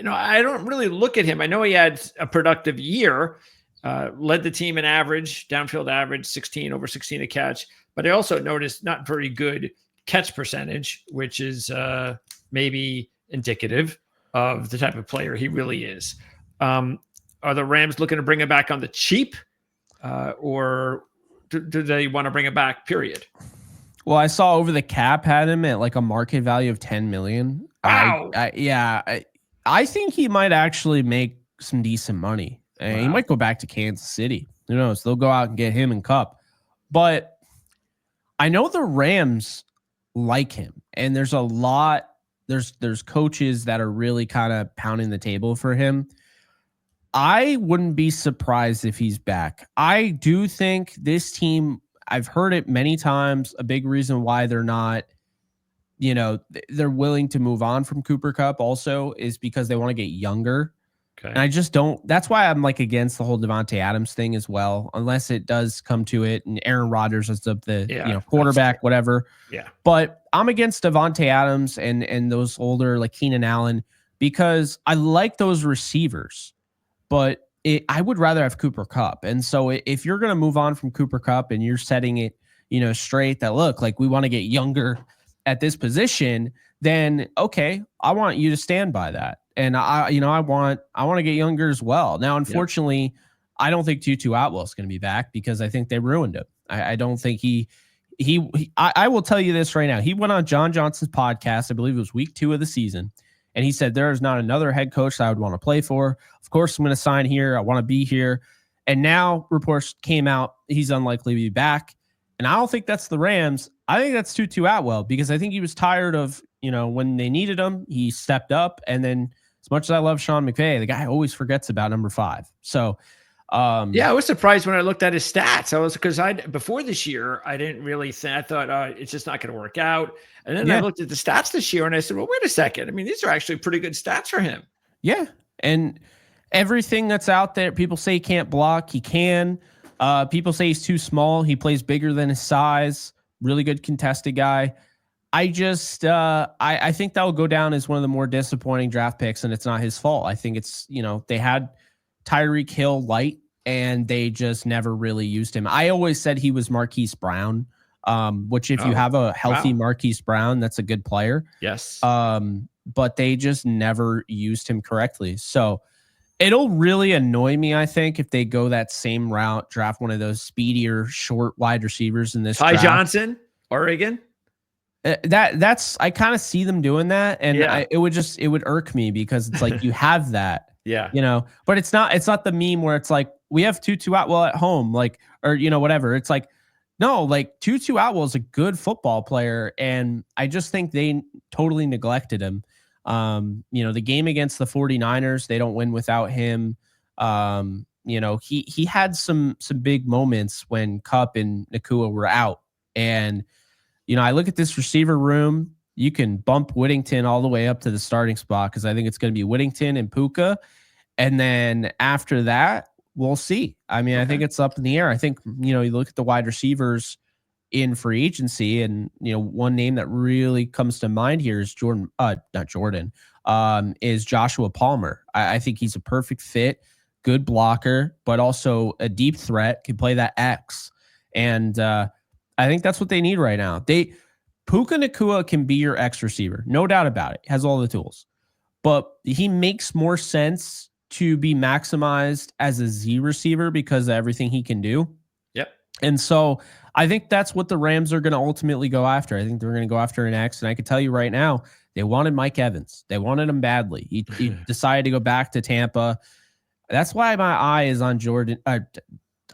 I don't really look at him. I know he had a productive year, led the team in average, downfield average, 16 over 16 a catch. But I also noticed not very good catch percentage, which is maybe indicative of the type of player he really is. Are the Rams looking to bring him back on the cheap, or do they want to bring him back, period? Well, I saw Over the Cap had him at like a market value of 10 million. Wow. I think he might actually make some decent money. And he might go back to Kansas City. Who knows? They'll go out and get him and Kupp. But I know the Rams like him, and there's a lot. There's coaches that are really kind of pounding the table for him. I wouldn't be surprised if he's back. I do think this team, I've heard it many times, a big reason why they're not, they're willing to move on from Cooper Kupp also is because they want to get younger. Okay. And I just don't, that's why I'm like against the whole Devontae Adams thing as well, unless it does come to it and Aaron Rodgers is the quarterback, whatever. Yeah. But I'm against Devontae Adams and those older like Keenan Allen because I like those receivers, but I would rather have Cooper Kupp. And so if you're going to move on from Cooper Kupp and you're setting it, straight that look like we want to get younger at this position, then okay, I want you to stand by that. And I want to get younger as well. Now, unfortunately, I don't think Tutu Atwell is going to be back because I think they ruined him. I don't think I will tell you this right now. He went on John Johnson's podcast. I believe it was week 2 of the season. And he said, there is not another head coach that I would want to play for. Of course, I'm going to sign here. I want to be here. And now reports came out, he's unlikely to be back. And I don't think that's the Rams. I think that's Tutu Atwell because I think he was tired of, when they needed him, he stepped up. And then as much as I love Sean McVay, the guy always forgets about number 5. So, I was surprised when I looked at his stats. Because before this year, I didn't really think, I thought it's just not going to work out. And then I looked at the stats this year and I said, well, wait a second. I mean, these are actually pretty good stats for him. Yeah. And everything that's out there, people say he can't block. He can. People say he's too small. He plays bigger than his size. Really good contested guy. I just, I think that will go down as one of the more disappointing draft picks, and it's not his fault. I think it's, they had Tyreek Hill light, and they just never really used him. I always said he was Marquise Brown, which if you have a healthy Marquise Brown, that's a good player. Yes. But they just never used him correctly. So it'll really annoy me, I think, if they go that same route, draft one of those speedier, short wide receivers in this Ty draft. Johnson, Oregon. That's I kind of see them doing that, and it would irk me because it's like you have that, but it's not the meme where it's like we have Tutu Atwell at home, like, or whatever. It's like no, like Tutu Atwell is a good football player, and I just think they totally neglected him. The game against the 49ers, they don't win without him. He had some big moments when Kupp and Nakua were out, and I look at this receiver room. You can bump Whittington all the way up to the starting spot because I think it's going to be Whittington and Puka. And then after that, we'll see. I mean, I think it's up in the air. I think, you look at the wide receivers in free agency and, one name that really comes to mind here is is Joshua Palmer. I think he's a perfect fit, good blocker, but also a deep threat, can play that X. And, I think that's what they need right now. Puka Nakua can be your X receiver, no doubt about it. Has all the tools, but he makes more sense to be maximized as a Z receiver because of everything he can do. Yep. And so I think that's what the Rams are going to ultimately go after. I think they're going to go after an X, and I can tell you right now, they wanted Mike Evans. They wanted him badly. He decided to go back to Tampa. That's why my eye is on Jordan.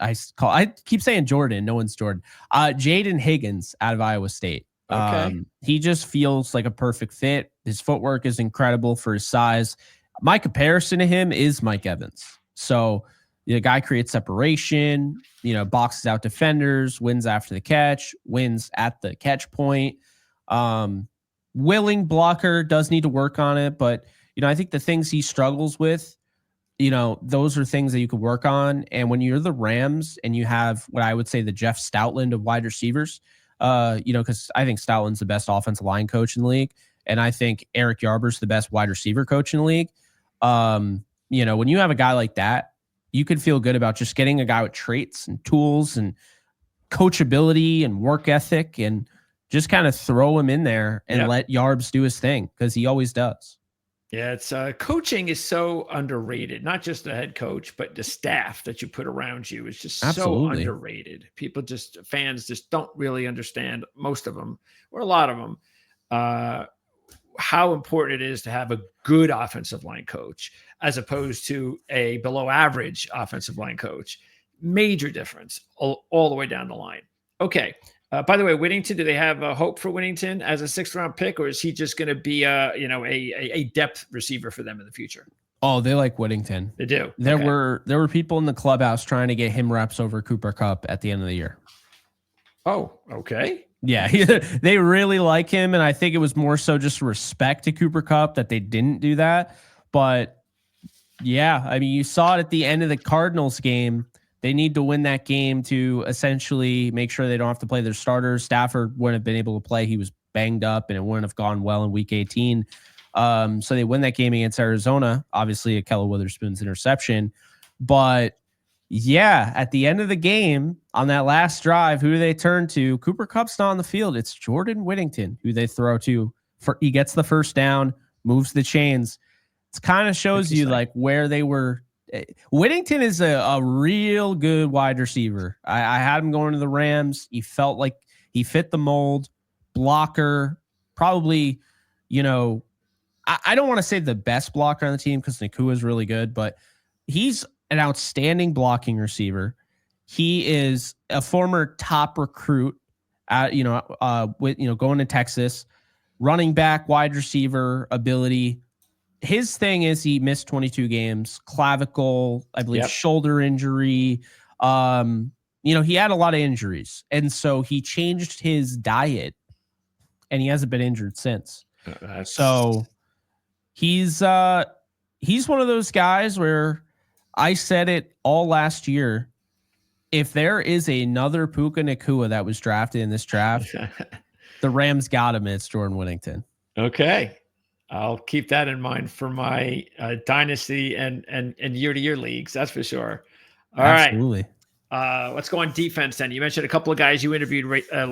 I keep saying Jordan. No one's Jordan. Jaden Higgins out of Iowa State. Okay. He just feels like a perfect fit. His footwork is incredible for his size. My comparison to him is Mike Evans. So the guy creates separation, boxes out defenders, wins after the catch, wins at the catch point. Willing blocker, does need to work on it, but I think the things he struggles with, those are things that you could work on. And when you're the Rams and you have what I would say the Jeff Stoutland of wide receivers, because I think Stoutland's the best offensive line coach in the league. And I think Eric Yarber's the best wide receiver coach in the league. When you have a guy like that, you could feel good about just getting a guy with traits and tools and coachability and work ethic, and just kind of throw him in there and let Yarbs do his thing, because he always does. Yeah, it's coaching is so underrated. Not just the head coach, but the staff that you put around you is just so underrated. Fans just don't really understand, most of them, or a lot of them, how important it is to have a good offensive line coach as opposed to a below average offensive line coach. Major difference all the way down the line. Okay. By the way, Whittington, do they have a hope for Whittington as a 6th round pick, or is he just going to be a depth receiver for them in the future? Oh, they like Whittington. They do. There were people in the clubhouse trying to get him reps over Cooper Kupp at the end of the year. Oh, okay. Yeah, they really like him, and I think it was more so just respect to Cooper Kupp that they didn't do that. But yeah, I mean, you saw it at the end of the Cardinals game. They need to win that game to essentially make sure they don't have to play their starters. Stafford wouldn't have been able to play. He was banged up, and it wouldn't have gone well in week 18. So they win that game against Arizona, obviously a Kelly Witherspoon's interception. But yeah, at the end of the game, on that last drive, who do they turn to? Cooper Kupp's not on the field. It's Jordan Whittington, who they throw to. He gets the first down, moves the chains. It kind of shows you like where they were. Whittington is a real good wide receiver. I had him going to the Rams. He felt like he fit the mold. Blocker, probably, I don't want to say the best blocker on the team because Nakua is really good, but he's an outstanding blocking receiver. He is a former top recruit going to Texas, running back, wide receiver ability. His thing is he missed 22 games, clavicle, I believe, shoulder injury. He had a lot of injuries. And so he changed his diet, and he hasn't been injured since. So he's one of those guys where I said it all last year. If there is another Puka Nacua that was drafted in this draft, the Rams got him. It's Jordan Whittington. Okay. I'll keep that in mind for my dynasty and year-to-year leagues. That's for sure. All Absolutely. Right. Let's go on defense then. You mentioned a couple of guys you interviewed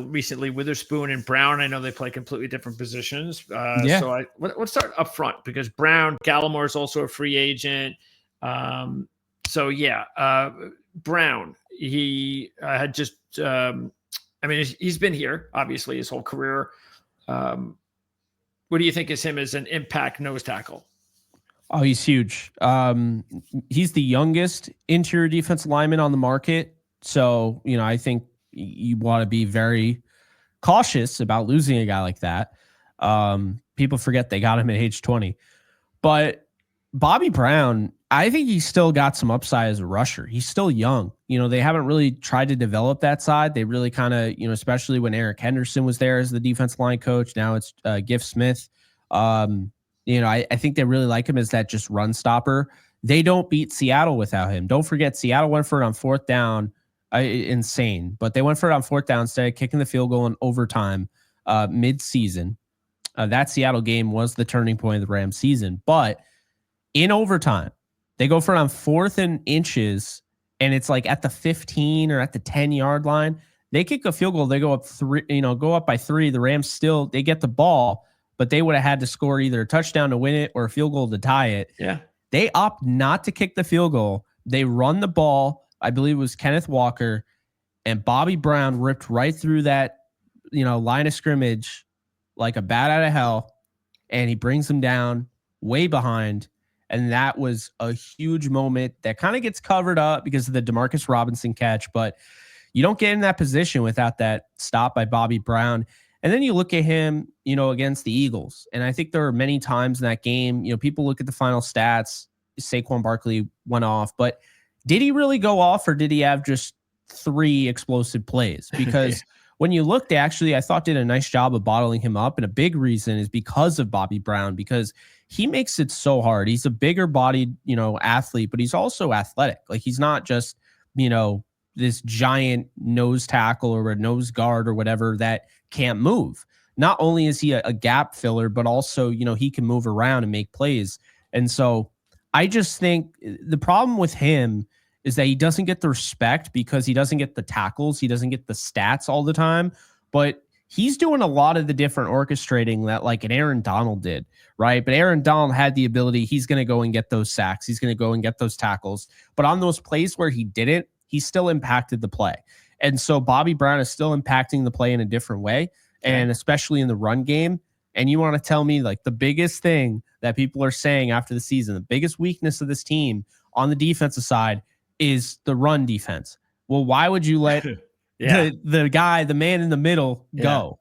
recently, Witherspoon and Brown. I know they play completely different positions. So let's start up front, because Brown, Gallimore is also a free agent. Brown, he had just, he's been here, obviously, his whole career. What do you think is him as an impact nose tackle? Oh, he's huge. He's the youngest interior defensive lineman on the market. So, I think you want to be very cautious about losing a guy like that. People forget they got him at age 20. But Bobby Brown, I think he's still got some upside as a rusher. He's still young. They haven't really tried to develop that side. They really kind of, especially when Eric Henderson was there as the defensive line coach. Now it's Giff Smith. I think they really like him as that just run stopper. They don't beat Seattle without him. Don't forget, Seattle went for it on 4th down. Insane. But they went for it on 4th down instead of kicking the field goal in overtime mid-season. That Seattle game was the turning point of the Rams season. But in overtime, they go for it on 4th and inches, and it's like at the 15 or at the 10-yard line. They kick a field goal. They go up by 3. The Rams they get the ball, but they would have had to score either a touchdown to win it or a field goal to tie it. Yeah. They opt not to kick the field goal. They run the ball. I believe it was Kenneth Walker, and Bobby Brown ripped right through that, line of scrimmage like a bat out of hell, and he brings them down way behind. And that was a huge moment that kind of gets covered up because of the Demarcus Robinson catch, but you don't get in that position without that stop by Bobby Brown. And then you look at him, against the Eagles. And I think there were many times in that game, people look at the final stats, Saquon Barkley went off, but did he really go off, or did he have just 3 explosive plays? Because when you looked, actually, I thought did a nice job of bottling him up. And a big reason is because of Bobby Brown, because he makes it so hard. He's a bigger bodied, athlete, but he's also athletic. Like, he's not just, this giant nose tackle or a nose guard or whatever that can't move. Not only is he a gap filler, but also, he can move around and make plays. And so I just think the problem with him is that he doesn't get the respect because he doesn't get the tackles. He doesn't get the stats all the time, but he's doing a lot of the different orchestrating that like an Aaron Donald did, right? But Aaron Donald had the ability. He's going to go and get those sacks. He's going to go and get those tackles. But on those plays where he didn't, he still impacted the play. And so Bobby Brown is still impacting the play in a different way, and especially in the run game. And you want to tell me like the biggest thing that people are saying after the season, the biggest weakness of this team on the defensive side is the run defense. Well, why would you let the guy, the man in the middle go?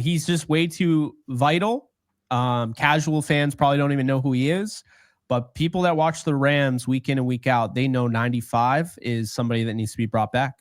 He's just way too vital. Casual fans probably don't even know who he is, but people that watch the Rams week in and week out, they know 95 is somebody that needs to be brought back.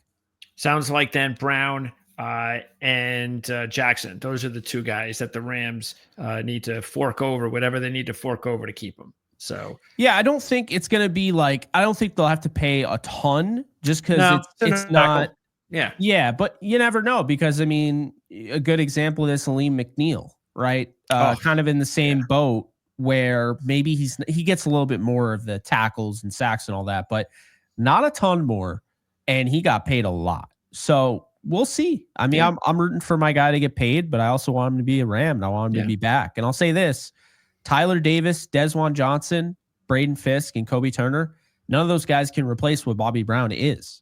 Sounds like then Brown and Jackson. Those are the two guys that the Rams need to fork over, whatever they need to fork over to keep them. So, yeah, I don't think it's going to be like, I don't think they'll have to pay a ton just because it's not. Yeah. But you never know because, I mean, a good example of this, Aleem McNeil, right? Kind of in the same boat where maybe he gets a little bit more of the tackles and sacks and all that, but not a ton more. And he got paid a lot. So we'll see. I mean, I'm rooting for my guy to get paid, but I also want him to be a Ram and I want him to be back. And I'll say this, Tyler Davis, Desjuan Johnson, Braden Fisk, and Kobe Turner, none of those guys can replace what Bobby Brown is.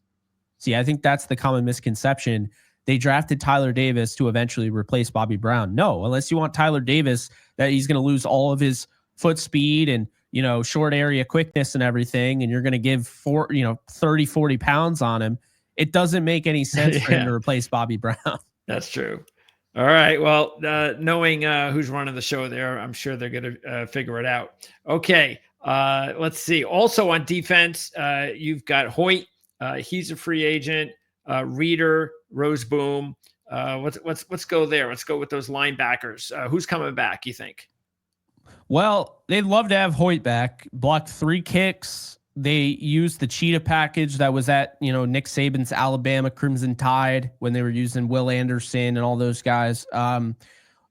See, I think that's the common misconception. They drafted Tyler Davis to eventually replace Bobby Brown. No, unless you want Tyler Davis, that he's going to lose all of his foot speed and, short area quickness and everything, and you're going to give 30, 40 pounds on him. It doesn't make any sense for him to replace Bobby Brown. That's true. All right. Well, knowing who's running the show there, I'm sure they're going to figure it out. Okay. Let's see. Also on defense, you've got Hoyt. He's a free agent. Reeder, Roseboom. Let's go there. Let's go with those linebackers. Who's coming back, you think? Well, they'd love to have Hoyt back. Blocked 3 kicks. They used the cheetah package that was at, Nick Saban's Alabama Crimson Tide when they were using Will Anderson and all those guys.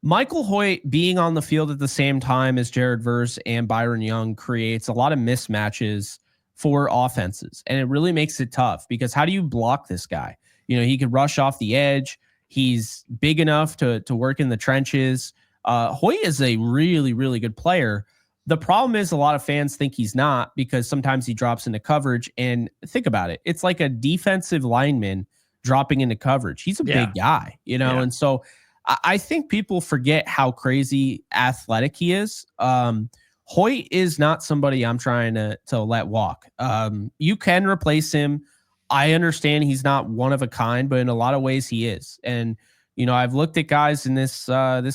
Michael Hoyt being on the field at the same time as Jared Verse and Byron Young creates a lot of mismatches for offenses. And it really makes it tough because how do you block this guy? He could rush off the edge. He's big enough to work in the trenches. Hoyt is a really, really good player. The problem is a lot of fans think he's not because sometimes he drops into coverage. And think about it. It's like a defensive lineman dropping into coverage. He's a big guy, And so I think people forget how crazy athletic he is. Hoyt is not somebody I'm trying to let walk. You can replace him. I understand he's not one of a kind, but in a lot of ways he is. And, I've looked at guys in this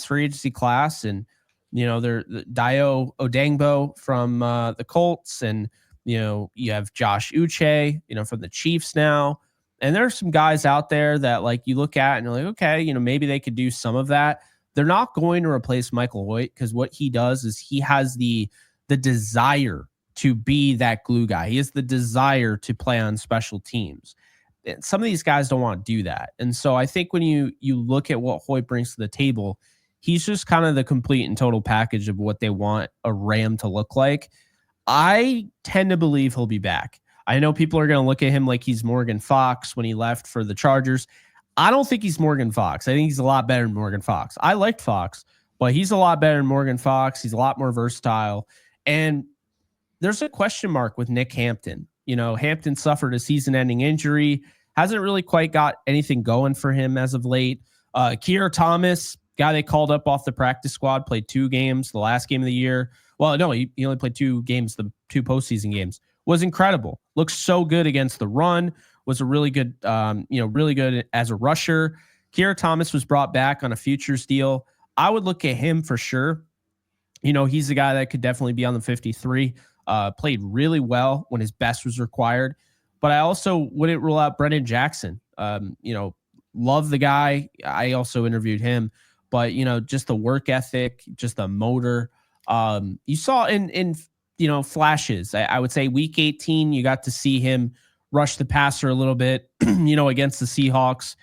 free agency class and, they're Dio Odangbo from the Colts, and you have Josh Uche, from the Chiefs now, and there are some guys out there that like you look at and you're like, okay, maybe they could do some of that. They're not going to replace Michael Hoyt because what he does is he has the desire to be that glue guy. He has the desire to play on special teams. And some of these guys don't want to do that, and so I think when you look at what Hoyt brings to the table, he's just kind of the complete and total package of what they want a Ram to look like. I tend to believe he'll be back. I know people are going to look at him like he's Morgan Fox when he left for the Chargers. I don't think he's Morgan Fox. I think he's a lot better than Morgan Fox. I liked Fox, but he's a lot better than Morgan Fox. He's a lot more versatile. And there's a question mark with Nick Hampton. Hampton suffered a season-ending injury. Hasn't really quite got anything going for him as of late. Keir Thomas, guy they called up off the practice squad, played 2 games, the last game of the year. Well, no, he only played 2 games, the 2 postseason games. Was incredible. Looks so good against the run. Was a really good, really good as a rusher. Keir Thomas was brought back on a futures deal. I would look at him for sure. He's a guy that could definitely be on the 53. Played really well when his best was required. But I also wouldn't rule out Brendan Jackson. Love the guy. I also interviewed him. But, just the work ethic, just the motor. You saw in flashes. I would say week 18, you got to see him rush the passer a little bit, against the Seahawks.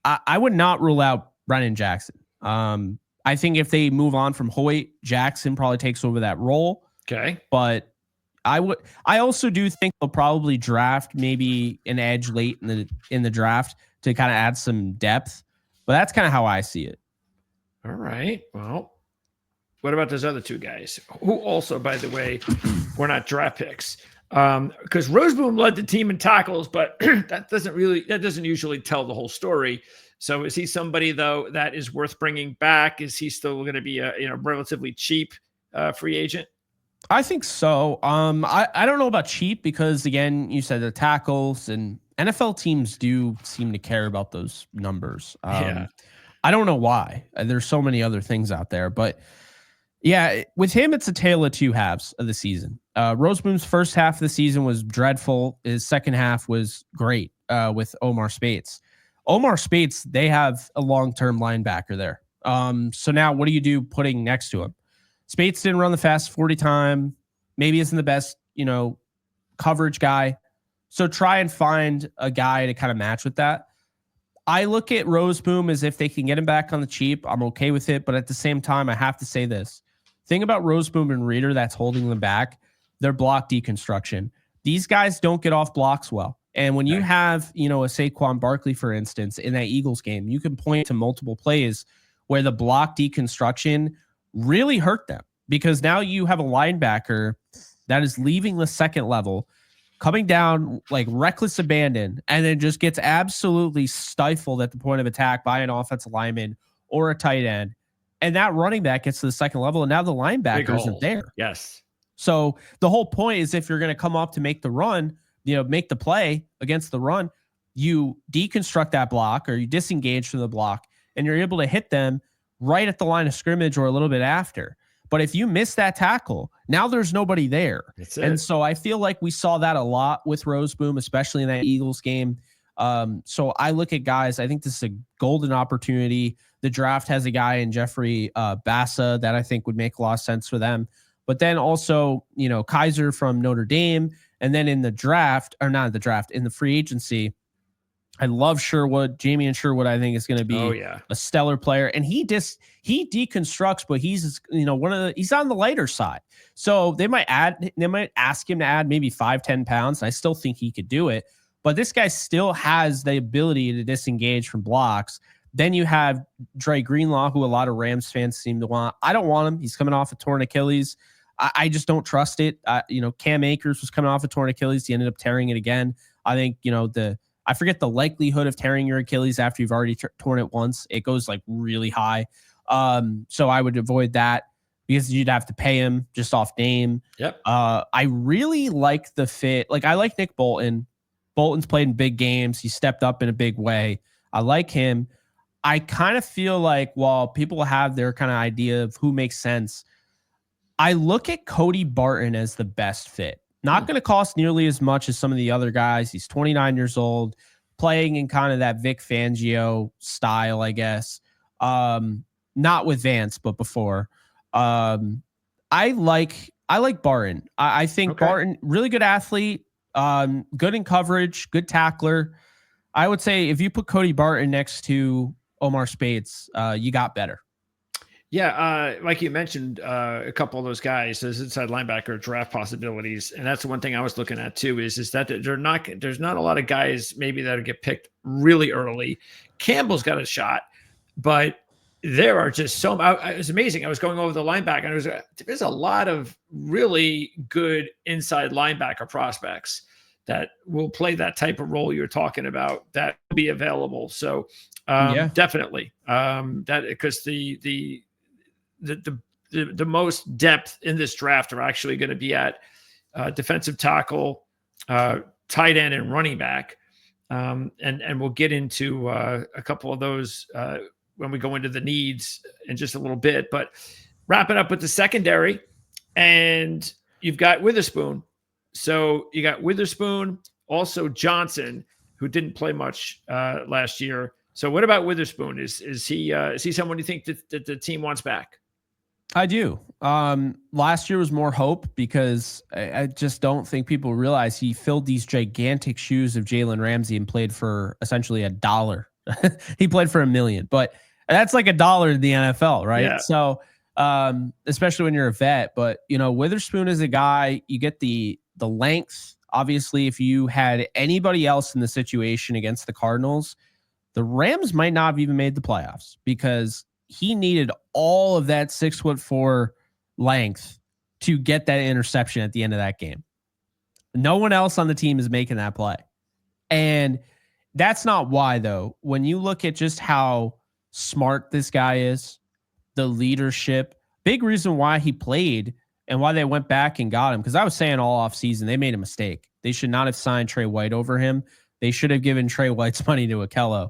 I would not rule out Brendan Jackson. I think if they move on from Hoyt, Jackson probably takes over that role. Okay. But I also do think they'll probably draft maybe an edge late in the draft to kind of add some depth, but that's kind of how I see it. All right. Well, what about those other two guys who also, by the way, were not draft picks? Because Roseboom led the team in tackles, but that doesn't usually tell the whole story. So is he somebody though that is worth bringing back? Is he still going to be a relatively cheap free agent? I think so. I don't know about cheap because again, you said the tackles and NFL teams do seem to care about those numbers. Yeah. I don't know why. There's so many other things out there, but yeah, with him, it's a tale of two halves of the season. Roseboom's first half of the season was dreadful. His second half was great with Omar Speights. Omar Speights, they have a long-term linebacker there. So now what do you do putting next to him? Speights didn't run the fast 40 time. Maybe isn't the best, coverage guy. So try and find a guy to kind of match with that. I look at Roseboom as if they can get him back on the cheap. I'm okay with it. But at the same time, I have to say this. Thing about Roseboom and Reader that's holding them back, their block deconstruction. These guys don't get off blocks well. And when you have, a Saquon Barkley, for instance, in that Eagles game, you can point to multiple plays where the block deconstruction really hurt them because now you have a linebacker that is leaving the second level, coming down like reckless abandon, and then just gets absolutely stifled at the point of attack by an offensive lineman or a tight end. And that running back gets to the second level, and now the linebacker isn't there. Yes. So the whole point is if you're going to come up to make the run, make the play against the run, you deconstruct that block or you disengage from the block, and you're able to hit them right at the line of scrimmage or a little bit after. But if you miss that tackle, now there's nobody there. And so I feel like we saw that a lot with Roseboom, especially in that Eagles game. So I look at guys, I think this is a golden opportunity. The draft has a guy in Jeffrey Bassa that I think would make a lot of sense for them. But then also, Kaiser from Notre Dame. And then in the draft, or not the draft, in the free agency, I love Sherwood. Jamie Sherwood, I think, is going to be a stellar player. And he deconstructs, but he's he's on the lighter side. So they might ask him to add maybe 5-10 pounds. I still think he could do it. But this guy still has the ability to disengage from blocks. Then you have Dre Greenlaw, who a lot of Rams fans seem to want. I don't want him. He's coming off a torn Achilles. I just don't trust it. Cam Akers was coming off a torn Achilles. He ended up tearing it again. I think, I forget the likelihood of tearing your Achilles after you've already torn it once. It goes like really high. So I would avoid that because you'd have to pay him just off name. Yep. I really like the fit. Like I like Nick Bolton. Bolton's played in big games. He stepped up in a big way. I like him. I kind of feel like while people have their kind of idea of who makes sense, I look at Cody Barton as the best fit. Not going to cost nearly as much as some of the other guys. He's 29 years old, playing in kind of that Vic Fangio style, I guess. Not with Vance, but before. I like Barton. I think Barton, really good athlete, good in coverage, good tackler. I would say if you put Cody Barton next to Omar Speights, you got better. Yeah, like you mentioned, a couple of those guys, those inside linebacker draft possibilities, and that's the one thing I was looking at too. Is that there's not a lot of guys maybe that'll get picked really early. Campbell's got a shot, but there are just so. It was amazing. I was going over the linebacker, and there's a lot of really good inside linebacker prospects that will play that type of role you're talking about that will be available. So definitely that because the most depth in this draft are actually going to be at defensive tackle, tight end, and running back. And we'll get into a couple of those when we go into the needs in just a little bit. But wrapping up with the secondary, and you've got Witherspoon. So you got Witherspoon, also Johnson, who didn't play much last year. So what about Witherspoon? Is he someone you think that the team wants back? I do. Last year was more hope because I just don't think people realize he filled these gigantic shoes of Jalen Ramsey and played for essentially $1. He played for $1 million, but that's like $1 in the NFL, right? Yeah. So especially when you're a vet. But, Witherspoon is a guy, you get the length. Obviously, if you had anybody else in the situation against the Cardinals, the Rams might not have even made the playoffs because he needed all of that 6'4" length to get that interception at the end of that game. No one else on the team is making that play. And that's not why, though. When you look at just how smart this guy is, the leadership, big reason why he played and why they went back and got him. Because I was saying all offseason, they made a mistake. They should not have signed Trey White over him. They should have given Trey White's money to Akello.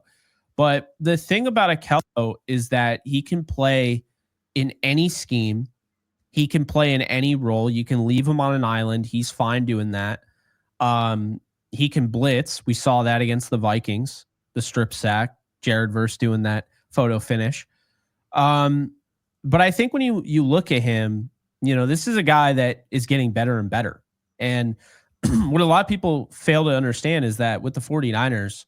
But the thing about Akello is that he can play in any scheme. He can play in any role. You can leave him on an island. He's fine doing that. He can blitz. We saw that against the Vikings, the strip sack, Jared Verse doing that photo finish. But I think when you look at him, this is a guy that is getting better and better. And what a lot of people fail to understand is that with the 49ers,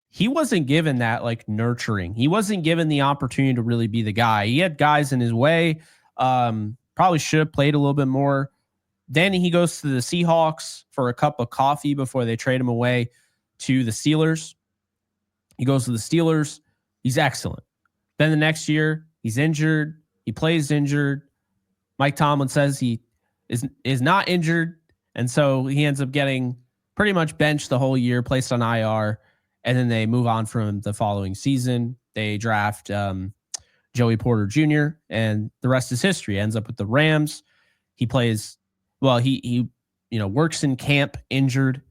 he wasn't given that like nurturing. He wasn't given the opportunity to really be the guy. He had guys in his way. Probably should have played a little bit more. Then he goes to the Seahawks for a cup of coffee before they trade him away to the Steelers. He goes to the Steelers. He's excellent. Then the next year, he's injured. He plays injured. Mike Tomlin says he is not injured. And so he ends up getting pretty much benched the whole year, placed on IR. And then they move on from him the following season. They draft Joey Porter Jr. and the rest is history. Ends up with the Rams. He plays well. He works in camp injured,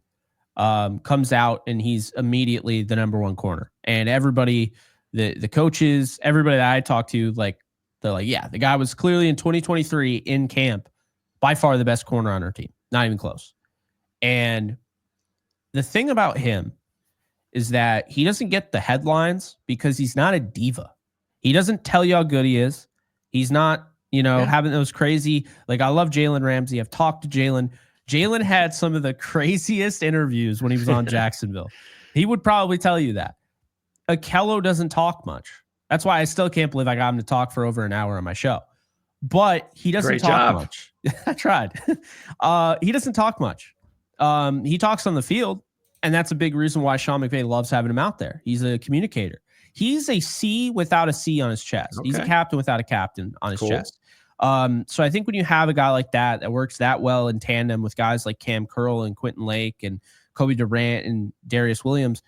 comes out and he's immediately the number one corner. And everybody, the coaches, everybody that I talked to, they're like, yeah, the guy was clearly in 2023 in camp, by far the best corner on our team, not even close. And the thing about him is that he doesn't get the headlines because he's not a diva. He doesn't tell you how good he is. He's not, having those crazy, I love Jalen Ramsey. I've talked to Jalen. Jalen had some of the craziest interviews when he was on Jacksonville. He would probably tell you that. Akello doesn't talk much. That's why I still can't believe I got him to talk for over an hour on my show. But he doesn't talk much. I tried. He doesn't talk much. He talks on the field, and that's a big reason why Sean McVay loves having him out there. He's a communicator. He's a C without a C on his chest. Okay. He's a captain without a captain on his chest. So I think when you have a guy like that works that well in tandem with guys like Cam Curl and Quentin Lake and Kobe Durant and Darius Williams,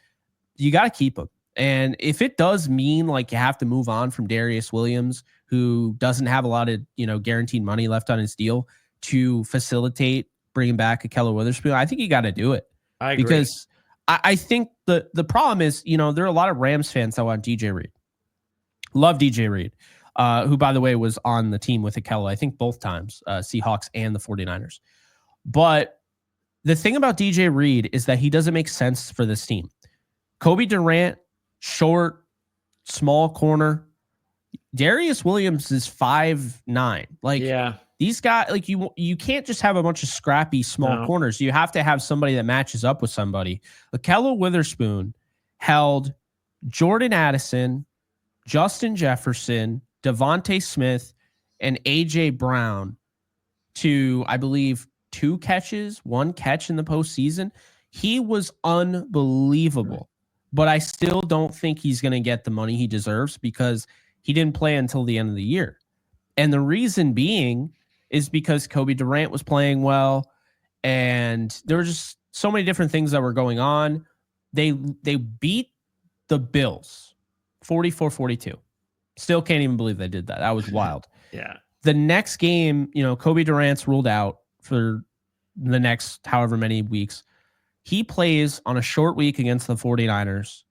you got to keep him. And if it does mean you have to move on from Darius Williams, who doesn't have a lot of, guaranteed money left on his deal, to facilitate bringing back Akello Witherspoon, I think you got to do it. I agree. Because I think the problem is, there are a lot of Rams fans that want DJ Reed. Love DJ Reed, who, by the way, was on the team with Akello, I think both times, Seahawks and the 49ers. But the thing about DJ Reed is that he doesn't make sense for this team. Kobe Durant, short, small corner. Darius Williams is 5'9". These guys, you can't just have a bunch of scrappy small corners. You have to have somebody that matches up with somebody. Akello Witherspoon held Jordan Addison, Justin Jefferson, Devontae Smith, and AJ Brown to, I believe, 2 catches, 1 catch in the postseason. He was unbelievable. But I still don't think he's going to get the money he deserves because he didn't play until the end of the year. And the reason being is because Kobe Durant was playing well, and there were just so many different things that were going on. They beat the Bills 44-42. Still can't even believe they did that. That was wild. Yeah. The next game, Kobe Durant's ruled out for the next however many weeks. He plays on a short week against the 49ers,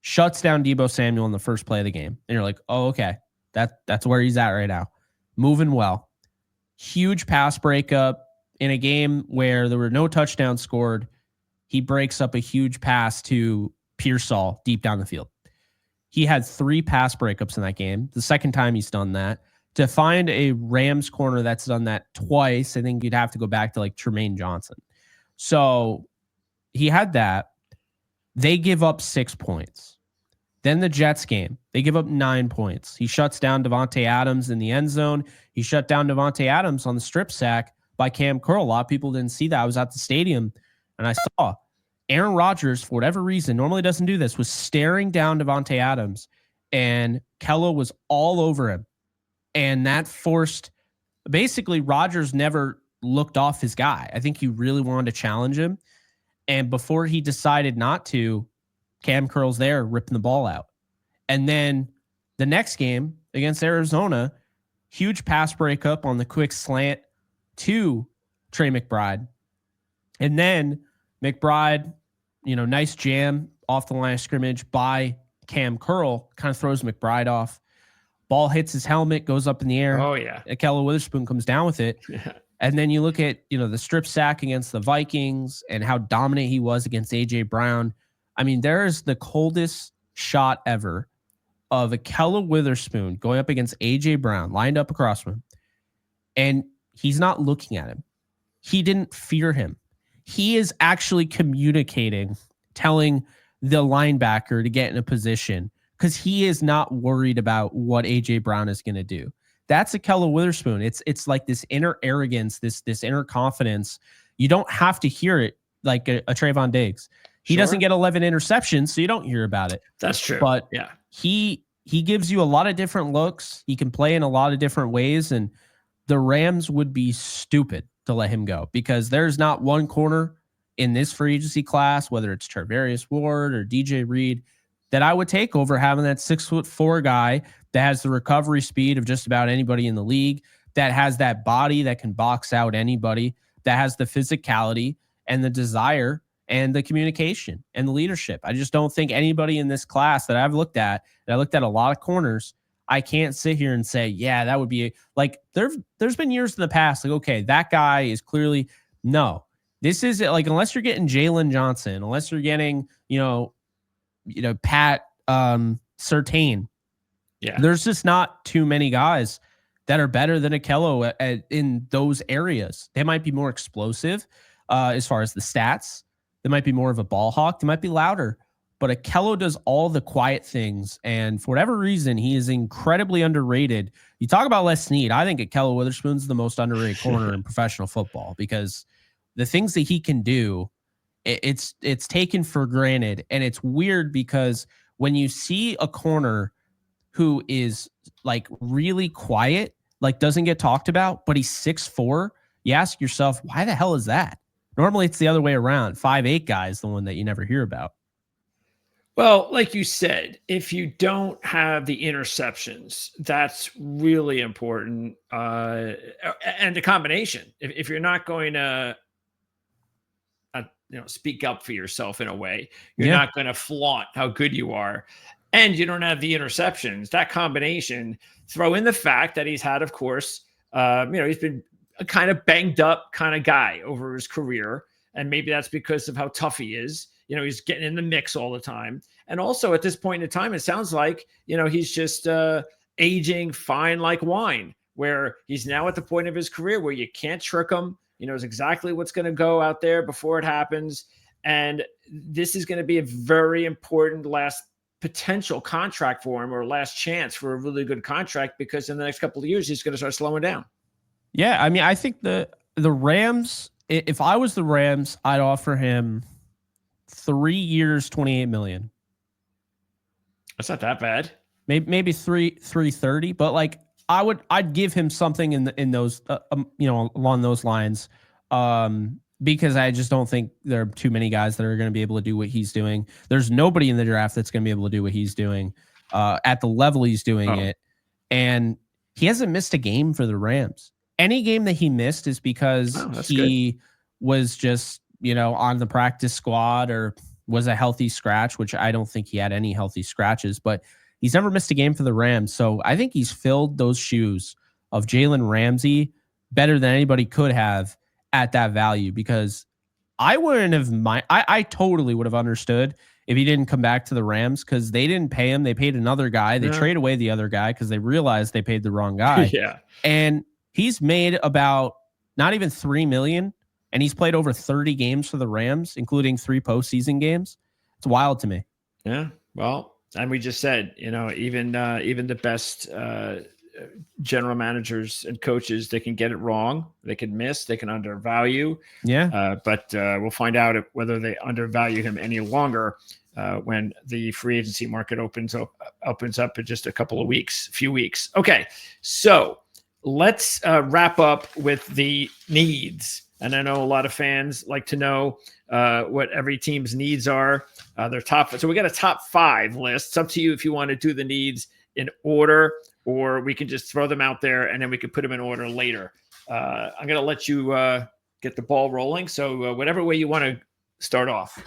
shuts down Deebo Samuel in the first play of the game. And you're like, oh, okay, that's where he's at right now. Moving well. Huge pass breakup in a game where there were no touchdowns scored. He breaks up a huge pass to Pearsall deep down the field. He had 3 pass breakups in that game. The second time he's done that. To find a Rams corner that's done that twice, I think you'd have to go back to Tremaine Johnson. So he had that. They give up 6 points. Then the Jets game, they give up 9 points. He shuts down Devontae Adams in the end zone. He shut down Devontae Adams on the strip sack by Cam Curl. A lot of people didn't see that. I was at the stadium and I saw Aaron Rodgers, for whatever reason, normally doesn't do this, was staring down Devontae Adams, and Kello was all over him. And that forced, basically, Rodgers never looked off his guy. I think he really wanted to challenge him. And before he decided not to, Cam Curl's there ripping the ball out. And then the next game against Arizona, huge pass breakup on the quick slant to Trey McBride. And then McBride, nice jam off the line of scrimmage by Cam Curl, kind of throws McBride off. Ball hits his helmet, goes up in the air. Oh, yeah. Ahkello Witherspoon comes down with it. Yeah. And then you look at, the strip sack against the Vikings and how dominant he was against A.J. Brown. I mean, there is the coldest shot ever of Ahkello Witherspoon going up against A.J. Brown, lined up across from him. And he's not looking at him. He didn't fear him. He is actually communicating, telling the linebacker to get in a position because he is not worried about what A.J. Brown is going to do. That's Ahkello Witherspoon. It's like this inner arrogance, this inner confidence. You don't have to hear it like a Trayvon Diggs. He doesn't get 11 interceptions, so you don't hear about it. That's true. But yeah, he gives you a lot of different looks. He can play in a lot of different ways, and the Rams would be stupid to let him go because there's not one corner in this free agency class, whether it's Tarvarius Ward or DJ Reed, that I would take over having that 6'4" guy that has the recovery speed of just about anybody in the league, that has that body that can box out anybody, that has the physicality and the desire and the communication and the leadership. I just don't think anybody in this class that I've looked at, and I looked at a lot of corners, I can't sit here and say, yeah, that would be like, there's been years in the past, like, okay, that guy is clearly, no, this is like, unless you're getting Jalen Johnson, unless you're getting, Pat Surtain, yeah, there's just not too many guys that are better than Ahkello in those areas. They might be more explosive as far as the stats. They might be more of a ball hawk. They might be louder. But Ahkello does all the quiet things. And for whatever reason, he is incredibly underrated. You talk about Les Snead. I think Ahkello Witherspoon's the most underrated corner in professional football because the things that he can do, it's taken for granted. And it's weird because when you see a corner who is like really quiet, like doesn't get talked about, but he's 6'4", you ask yourself, why the hell is that? Normally it's the other way around. 5'8" guy is the one that you never hear about. Well, like you said, if you don't have the interceptions, that's really important. And the combination, if you're not going to, speak up for yourself in a way, you're not going to flaunt how good you are, and you don't have the interceptions, that combination, throw in the fact that he's had, of course, he's been a kind of banged up kind of guy over his career. And maybe that's because of how tough he is. He's getting in the mix all the time. And also at this point in time, it sounds like, he's just aging fine like wine, where he's now at the point of his career where you can't trick him. He knows exactly what's going to go out there before it happens. And this is going to be a very important last potential contract for him, or last chance for a really good contract, because in the next couple of years, he's going to start slowing down. Yeah. I mean, I think the Rams, if I was the Rams, I'd offer him 3 years, $28 million. That's not that bad. Maybe 330, but like I'd give him something in those along those lines, because I just don't think there are too many guys that are going to be able to do what he's doing. There's nobody in the draft that's going to be able to do what he's doing at the level he's doing it, and he hasn't missed a game for the Rams. Any game that he missed is because he was just on the practice squad or was a healthy scratch, which I don't think he had any healthy scratches, but he's never missed a game for the Rams. So I think he's filled those shoes of Jalen Ramsey better than anybody could have at that value, because I wouldn't have I totally would have understood if he didn't come back to the Rams, because they didn't pay him. They paid another guy. They trade away the other guy because they realized they paid the wrong guy. Yeah. And he's made about not even $3 million. And he's played over 30 games for the Rams, including 3 postseason games. It's wild to me. Yeah. Well, And we just said, even the best general managers and coaches, they can get it wrong. They can miss. They can undervalue. Yeah. But we'll find out whether they undervalue him any longer when the free agency market opens up in just a few weeks. Okay, so let's wrap up with the needs. And I know a lot of fans like to know what every team's needs are. Their top. So we got a top 5 list. It's up to you if you want to do the needs in order, or we can just throw them out there and then we can put them in order later. I'm going to let you get the ball rolling. So whatever way you want to start off.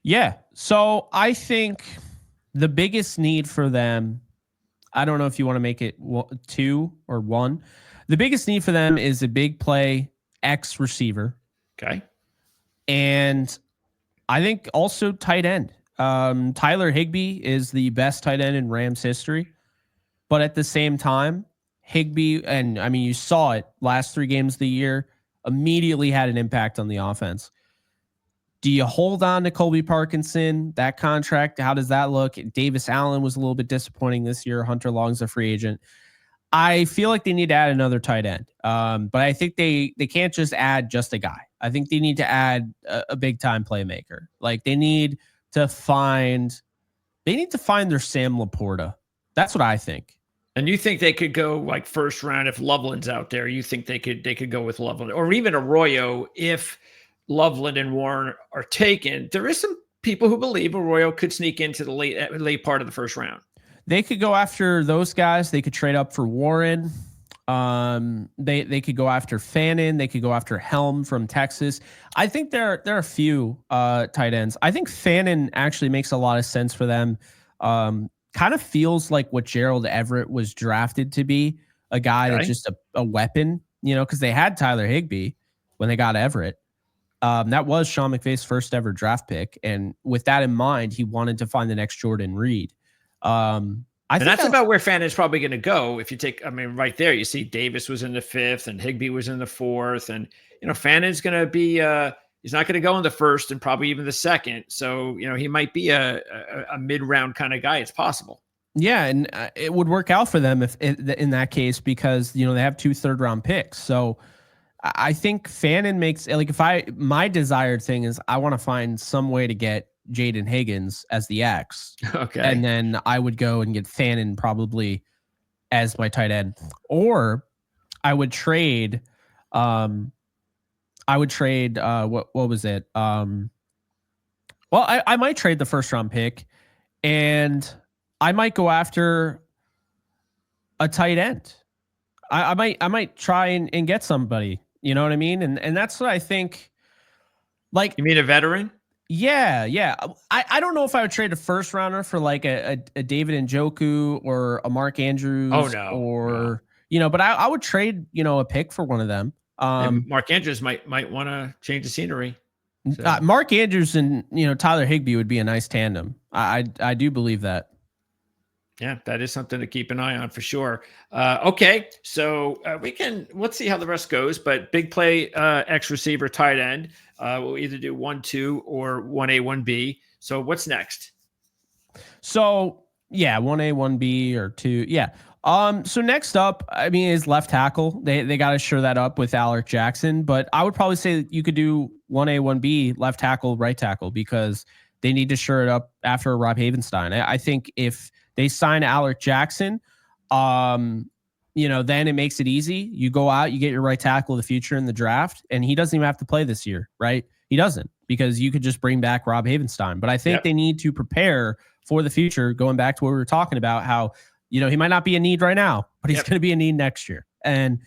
Yeah. So I think the biggest need for them, I don't know if you want to make it 2 or 1. The biggest need for them is a big play X receiver. Okay. And I think also tight end. Tyler Higbee is the best tight end in Rams history. But at the same time, Higbee, and I mean, you saw it last 3 games of the year, immediately had an impact on the offense. Do you hold on to Colby Parkinson, that contract? How does that look? Davis Allen was a little bit disappointing this year. Hunter Long's a free agent. I feel like they need to add another tight end. But I think they can't just add just a guy. I think they need to add a big time playmaker. Like they need to find their Sam Laporta. That's what I think. And you think they could go like first round if Loveland's out there? You think they could go with Loveland or even Arroyo if Loveland and Warren are taken? There is some people who believe Arroyo could sneak into the late part of the first round. They could go after those guys. They could trade up for Warren. They could go after Fannin. They could go after Helm from Texas. I think there are a few tight ends. I think Fannin actually makes a lot of sense for them. Kind of feels like what Gerald Everett was drafted to be, a guy that's just a weapon, because they had Tyler Higbee when they got Everett. That was Sean McVay's first ever draft pick. And with that in mind, he wanted to find the next Jordan Reed. And that's about where Fannin's probably going to go. If you take, right there, you see Davis was in the 5th and Higbee was in the 4th. And, Fannin's going to be, he's not going to go in the 1st and probably even the 2nd. So, he might be a mid-round kind of guy. It's possible. Yeah. And it would work out for them in that case, because, they have 2 third-round picks. So I think Fannin makes, my desired thing is I want to find some way to get Jaden Higgins as the X. Okay. And then I would go and get Fannin probably as my tight end. Or I would trade what was it? Well, I might trade the first round pick and I might go after a tight end. I might try and get somebody, you know what I mean? And that's what I think. Like, you mean a veteran? Yeah. I don't know if I would trade a first rounder for like a David Njoku or a Mark Andrews. Oh, no. But I would trade, a pick for one of them. Mark Andrews might want to change the scenery. So. Mark Andrews and, Tyler Higbee would be a nice tandem. I do believe that. Yeah, that is something to keep an eye on for sure. Okay, so let's see how the rest goes. But big play, X receiver, tight end. We'll either do 1-2 or 1A, 1B. So what's next? So 1A, 1B or 2. Yeah. So next up, is left tackle. They got to shore that up with Alec Jackson, but I would probably say you could do 1A, 1B, left tackle, right tackle, because they need to shore it up after Rob Havenstein. I think if they sign Alec Jackson, then it makes it easy. You go out, you get your right tackle of the future in the draft, and he doesn't even have to play this year, right? He doesn't, because you could just bring back Rob Havenstein. But I think they need to prepare for the future, going back to what we were talking about, how, he might not be a need right now, but he's going to be a need next year. And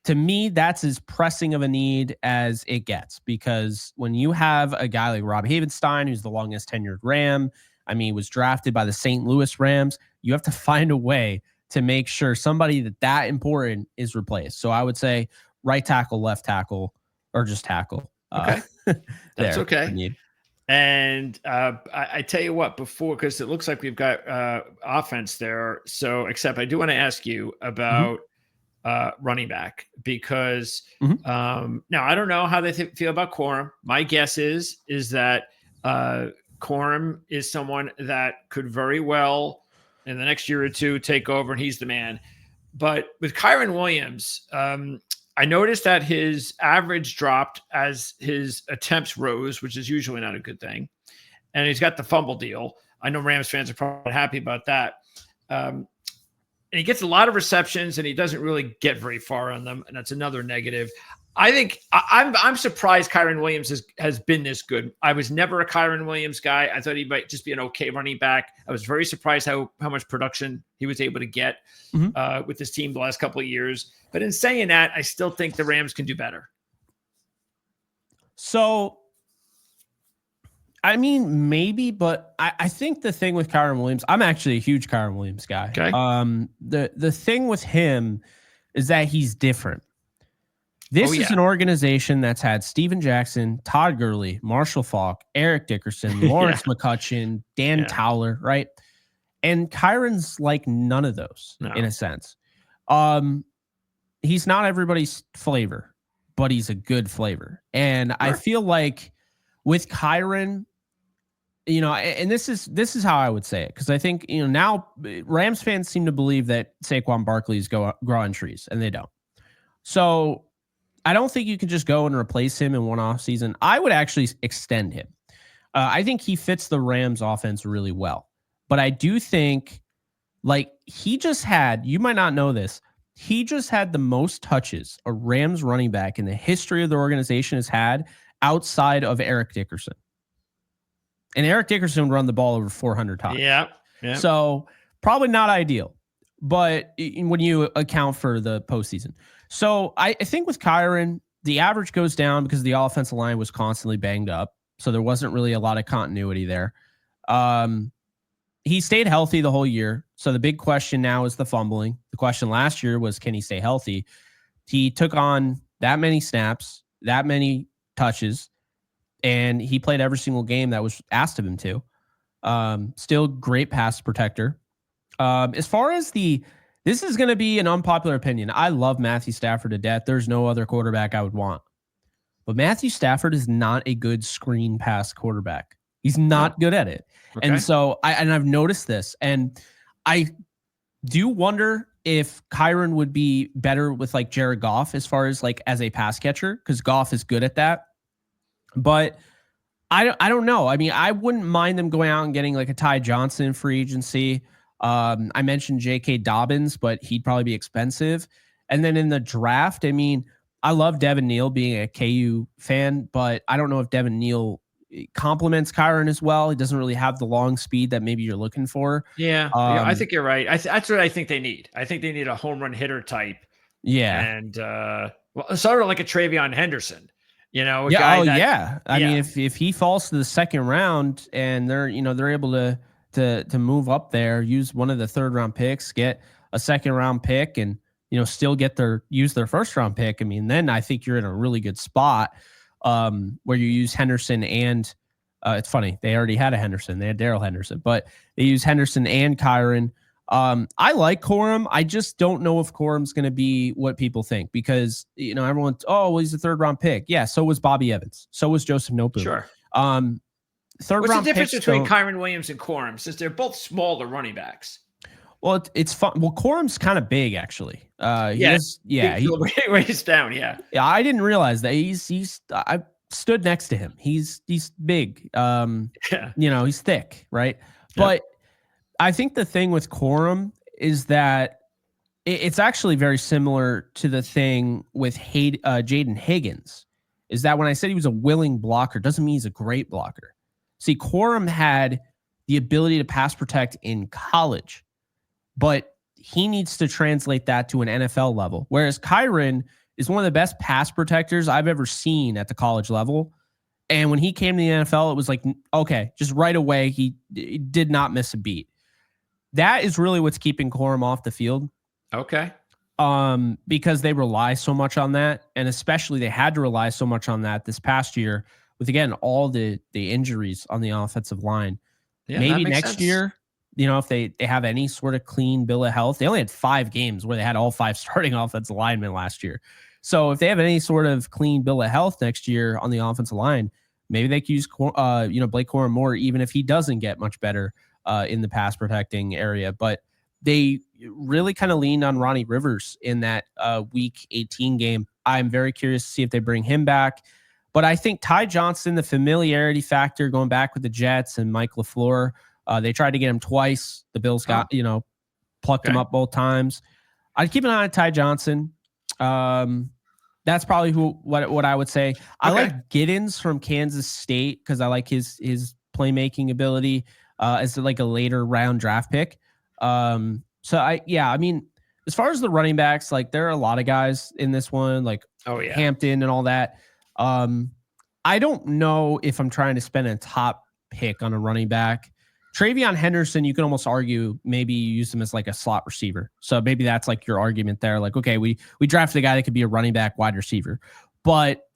to me, that's as pressing of a need as it gets, because when you have a guy like Rob Havenstein, who's the longest tenured Ram, was drafted by the St. Louis Rams, you have to find a way to make sure somebody that important is replaced. So I would say right tackle, left tackle, or just tackle. Okay. That's okay. And I tell you what, because it looks like we've got offense there. So, except I do want to ask you about running back, because now I don't know how they feel about Corum. My guess is that Corum is someone that could very well in the next year or two take over, and he's the man. But with Kyren Williams, I noticed that his average dropped as his attempts rose, which is usually not a good thing. And he's got the fumble deal. I know Rams fans are probably happy about that. And he gets a lot of receptions, and he doesn't really get very far on them, and that's another negative. I think I'm surprised Kyren Williams has been this good. I was never a Kyren Williams guy. I thought he might just be an okay running back. I was very surprised how much production he was able to get with this team the last couple of years. But in saying that, I still think the Rams can do better. So, I mean, maybe, but I think the thing with Kyren Williams, I'm actually a huge Kyren Williams guy. Okay. The thing with him is that he's different. This is an organization that's had Steven Jackson, Todd Gurley, Marshall Faulk, Eric Dickerson, Lawrence McCutcheon, Dan Towler, right? And Kyron's like none of those in a sense. He's not everybody's flavor, but he's a good flavor. And I feel like with Kyren, and this is how I would say it, because I think now Rams fans seem to believe that Saquon Barkley's growing trees, and they don't. So I don't think you can just go and replace him in one off season. I would actually extend him. I think he fits the Rams offense really well, but I do think he just had, you might not know this, he just had the most touches a Rams running back in the history of the organization has had outside of Eric Dickerson. And Eric Dickerson would run the ball over 400 times. Yeah. So probably not ideal, but when you account for the postseason. So I think with Kyren, the average goes down because the offensive line was constantly banged up. So there wasn't really a lot of continuity there. He stayed healthy the whole year. So the big question now is the fumbling. The question last year was, can he stay healthy? He took on that many snaps, that many touches, and he played every single game that was asked of him to. Still great pass protector. As far as this is going to be an unpopular opinion. I love Matthew Stafford to death. There's no other quarterback I would want. But Matthew Stafford is not a good screen pass quarterback. He's not good at it. Okay. And so I've noticed this, and I do wonder if Kyren would be better with Jared Goff as far as as a pass catcher, because Goff is good at that. But I don't know. I mean, I wouldn't mind them going out and getting a Ty Johnson in free agency. I mentioned J.K. Dobbins, but he'd probably be expensive. And then in the draft, I mean, I love Devin Neal, being a KU fan, but I don't know if Devin Neal complements Kyren as well. He doesn't really have the long speed that maybe you're looking for. Yeah, I think you're right. That's what I think they need. I think they need a home run hitter type. Yeah. And sort of like a Travion Henderson. A guy that, I mean, if he falls to the second round and they're able to move up there, use one of the third round picks, get a second round pick, and still use their first round pick. I mean, then I think you're in a really good spot where you use Henderson and it's funny, they already had a Henderson. They had Darrell Henderson, but they use Henderson and Kyren. I like Corum. I just don't know if Corum's going to be what people think, because everyone's, he's a third round pick. Yeah, so was Bobby Evans. So was Joseph Nopu. Sure. What's the difference between Kyren Williams and Corum, since they're both smaller running backs? Well, it's fun. Well, Corum's kind of big, actually. He weighs down. Yeah. Yeah, I didn't realize that. I stood next to him. He's big. He's thick, right? Yeah. But I think the thing with Corum is that it's actually very similar to the thing with Jaden Higgins. Is that when I said he was a willing blocker, doesn't mean he's a great blocker. See, Corum had the ability to pass protect in college, but he needs to translate that to an NFL level. Whereas Kyren is one of the best pass protectors I've ever seen at the college level. And when he came to the NFL, it was okay, just right away, he did not miss a beat. That is really what's keeping Corum off the field. Okay. Because they rely so much on that. And especially they had to rely so much on that this past year with, again, all the injuries on the offensive line. Yeah, maybe next year, if they have any sort of clean bill of health. They only had 5 games where they had all 5 starting offensive linemen last year. So if they have any sort of clean bill of health next year on the offensive line, Maybe they could use Blake Corum more, even if he doesn't get much better in the pass protecting area. But they really kind of leaned on Ronnie Rivers in that Week 18 game. I'm very curious to see if they bring him back. But I think Ty Johnson, the familiarity factor going back with the Jets and Mike LaFleur, they tried to get him twice. The Bills got plucked him up both times. I'd keep an eye on Ty Johnson. That's probably what I would say. I like Giddens from Kansas State because I like his playmaking ability as like a later round draft pick. I mean, as far as the running backs, like there are a lot of guys in this one, like Hampton and all that. I don't know if I'm trying to spend a top pick on a running back. Travion Henderson, you can almost argue maybe you use him as like a slot receiver. So maybe that's like your argument there. Like, okay, we drafted a guy that could be a running back wide receiver. But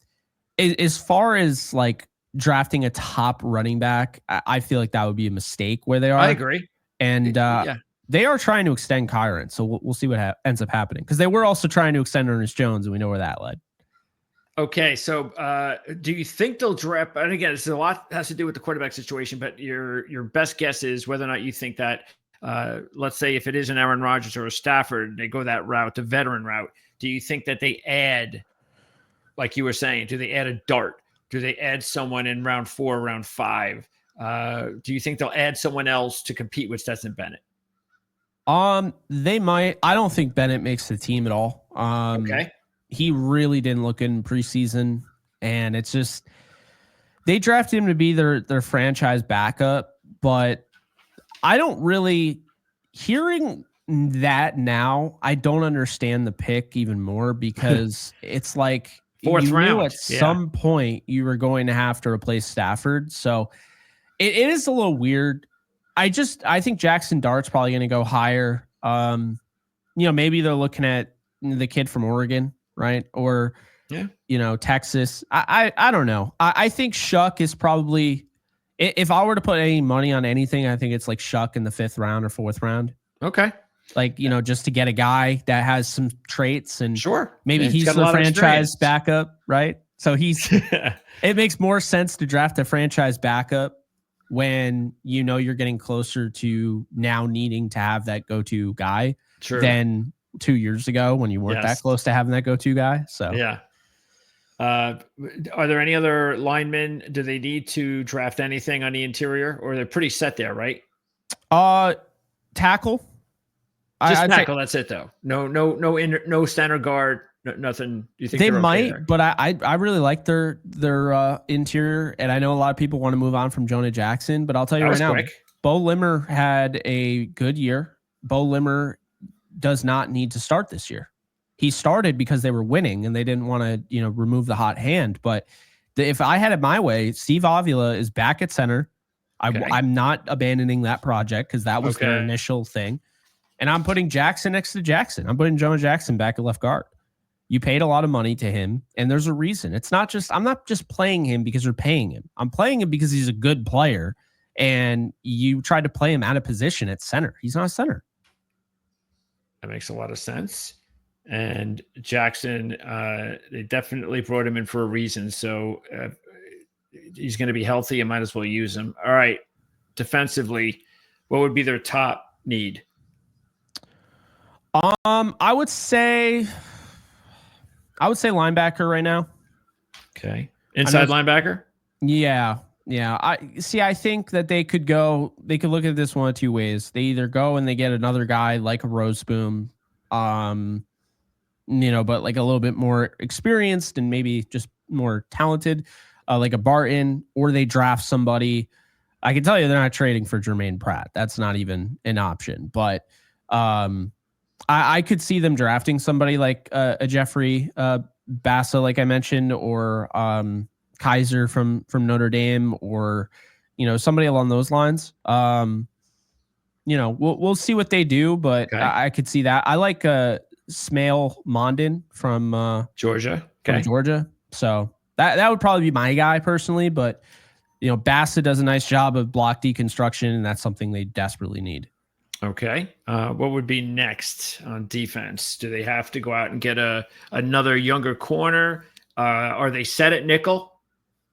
as far as like drafting a top running back, I feel like that would be a mistake where they are. I agree. And they are trying to extend Kyron. So we'll see what ends up happening. Because they were also trying to extend Ernest Jones, and we know where that led. Okay, so do you think they'll draft? And again, it's a lot has to do with the quarterback situation, but your best guess is whether or not you think that, let's say if it is an Aaron Rodgers or a Stafford, they go that route, the veteran route. Do you think that they add, like you were saying, do they add a dart? Do they add someone in round 4, round 5? Do you think they'll add someone else to compete with Stetson Bennett? They might. I don't think Bennett makes the team at all. Okay. He really didn't look in preseason, and it's just they drafted him to be their franchise backup. But I don't really hearing that now. I don't understand the pick even more because it's like 4th round. At some point you were going to have to replace Stafford, so it is a little weird. I think Jackson Dart's probably going to go higher. Maybe they're looking at the kid from Oregon. Right. Or, Texas. I don't know. I think Shuck is probably, if I were to put any money on anything, I think it's like Shuck in the 5th round or 4th round. Okay. Like, just to get a guy that has some traits and maybe he's the franchise backup. Right. So it makes more sense to draft a franchise backup when, you're getting closer to now needing to have that go-to guy than 2 years ago when you weren't that close to having that go-to guy. So are there any other linemen? Do they need to draft anything on the interior, or they're pretty set there, right? Tackle. Just tackle. That's it though. No center guard. Nothing. Do you think they might? But I really like their interior, and I know a lot of people want to move on from Jonah Jackson, but I'll tell you right now, Bo Limmer had a good year. Bo Limmer does not need to start this year. He started because they were winning and they didn't want to, remove the hot hand. But if I had it my way, Steve Avila is back at center. I'm not abandoning that project because that was their initial thing. And I'm putting Jackson next to Jackson. I'm putting Jonah Jackson back at left guard. You paid a lot of money to him, and there's a reason. I'm not just playing him because you're paying him. I'm playing him because he's a good player, and you tried to play him out of position at center. He's not a center. That makes a lot of sense. And Jackson, they definitely brought him in for a reason. So he's going to be healthy and might as well use him. All right. Defensively, what would be their top need? I would say linebacker right now. Okay. Inside linebacker? Yeah. Yeah. I think that they could look at this one of two ways. They either go and they get another guy like a Roseboom, but like a little bit more experienced and maybe just more talented, like a Barton, or they draft somebody. I can tell you they're not trading for Jermaine Pratt. That's not even an option, but I could see them drafting somebody like a Jeffrey Bassa, like I mentioned, or Kaiser from Notre Dame, or somebody along those lines. We'll see what they do, but I could see that. I like Smail Mondin from Georgia. From Georgia. So that would probably be my guy personally, but Bassa does a nice job of block deconstruction, and that's something they desperately need. Okay. What would be next on defense? Do they have to go out and get another younger corner? Are they set at nickel?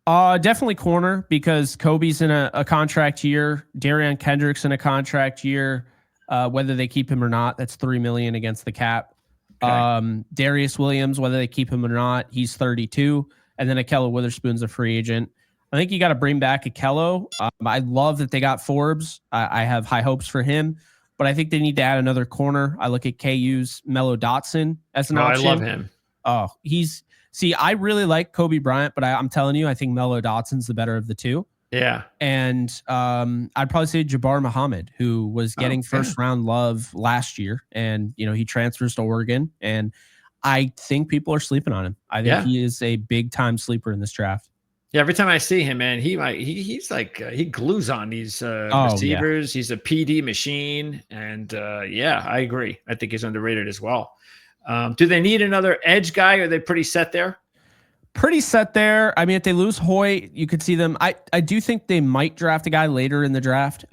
Definitely corner because Kobe's in a contract year. Darian Kendrick's in a contract year. Whether they keep him or not, that's $3 million against the cap. Okay. Darius Williams, whether they keep him or not, he's 32. And then Akello Witherspoon's a free agent. I think you got to bring back Akello. I love that they got Forbes. I have high hopes for him, but I think they need to add another corner. I look at KU's Mello Dotson as an option. I love him. Oh, I really like Kobe Bryant, but I'm telling you, I think Mello Dotson's the better of the two. Yeah. And I'd probably say Jabbar Muhammad, who was getting first round love last year. And, he transfers to Oregon. And I think people are sleeping on him. I think he is a big time sleeper in this draft. Yeah, every time I see him, man, he's like he glues on these receivers. Yeah. He's a PD machine, and I agree. I think he's underrated as well. Do they need another edge guy? Or are they pretty set there? Pretty set there. I mean, if they lose Hoyt, you could see them. I do think they might draft a guy later in the draft,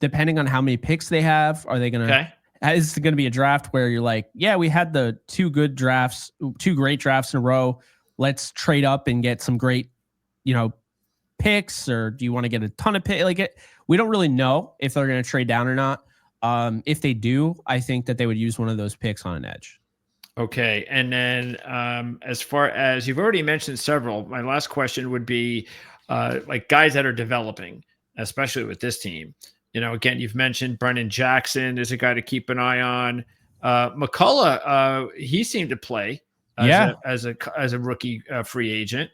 depending on how many picks they have. Are they going to? Okay. Is it going to be a draft where you're like, yeah, we had the two great drafts in a row. Let's trade up and get some great, picks, or do you want to get a ton of picks? We don't really know if they're going to trade down or not. If they do, I think that they would use one of those picks on an edge. Okay. And then as far as you've already mentioned several, my last question would be like guys that are developing, especially with this team. Again, you've mentioned Brennan Jackson is a guy to keep an eye on. McCullough, he seemed to play as a rookie free agent.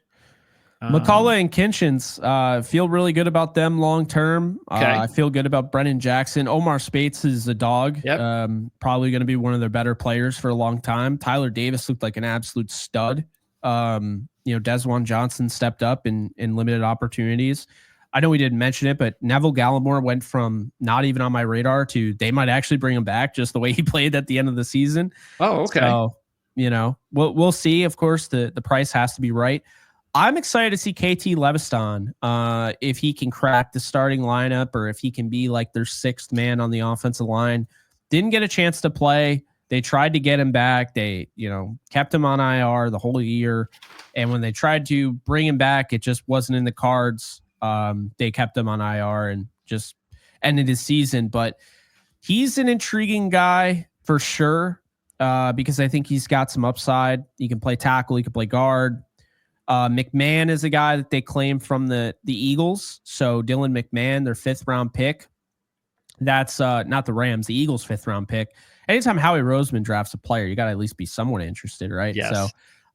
McCullough and Kinchins feel really good about them long term. Okay. I feel good about Brennan Jackson. Omar Spates is a dog. Yep. Probably going to be one of their better players for a long time. Tyler Davis looked like an absolute stud. Desjuan Johnson stepped up in limited opportunities. I know we didn't mention it, but Neville Gallimore went from not even on my radar to they might actually bring him back just the way he played at the end of the season. Oh, okay. So, we'll see. Of course, the price has to be right. I'm excited to see KT Leviston, if he can crack the starting lineup or if he can be like their sixth man on the offensive line. Didn't get a chance to play. They tried to get him back. They, kept him on IR the whole year. And when they tried to bring him back, it just wasn't in the cards. They kept him on IR and just ended his season. But he's an intriguing guy for sure, because I think he's got some upside. He can play tackle. He can play guard. McMahon is a guy that they claim from the Eagles. So Dylan McMahon, their 5th round pick. That's not the Rams, the Eagles' 5th round pick. Anytime Howie Roseman drafts a player, you got to at least be somewhat interested, right? Yes. So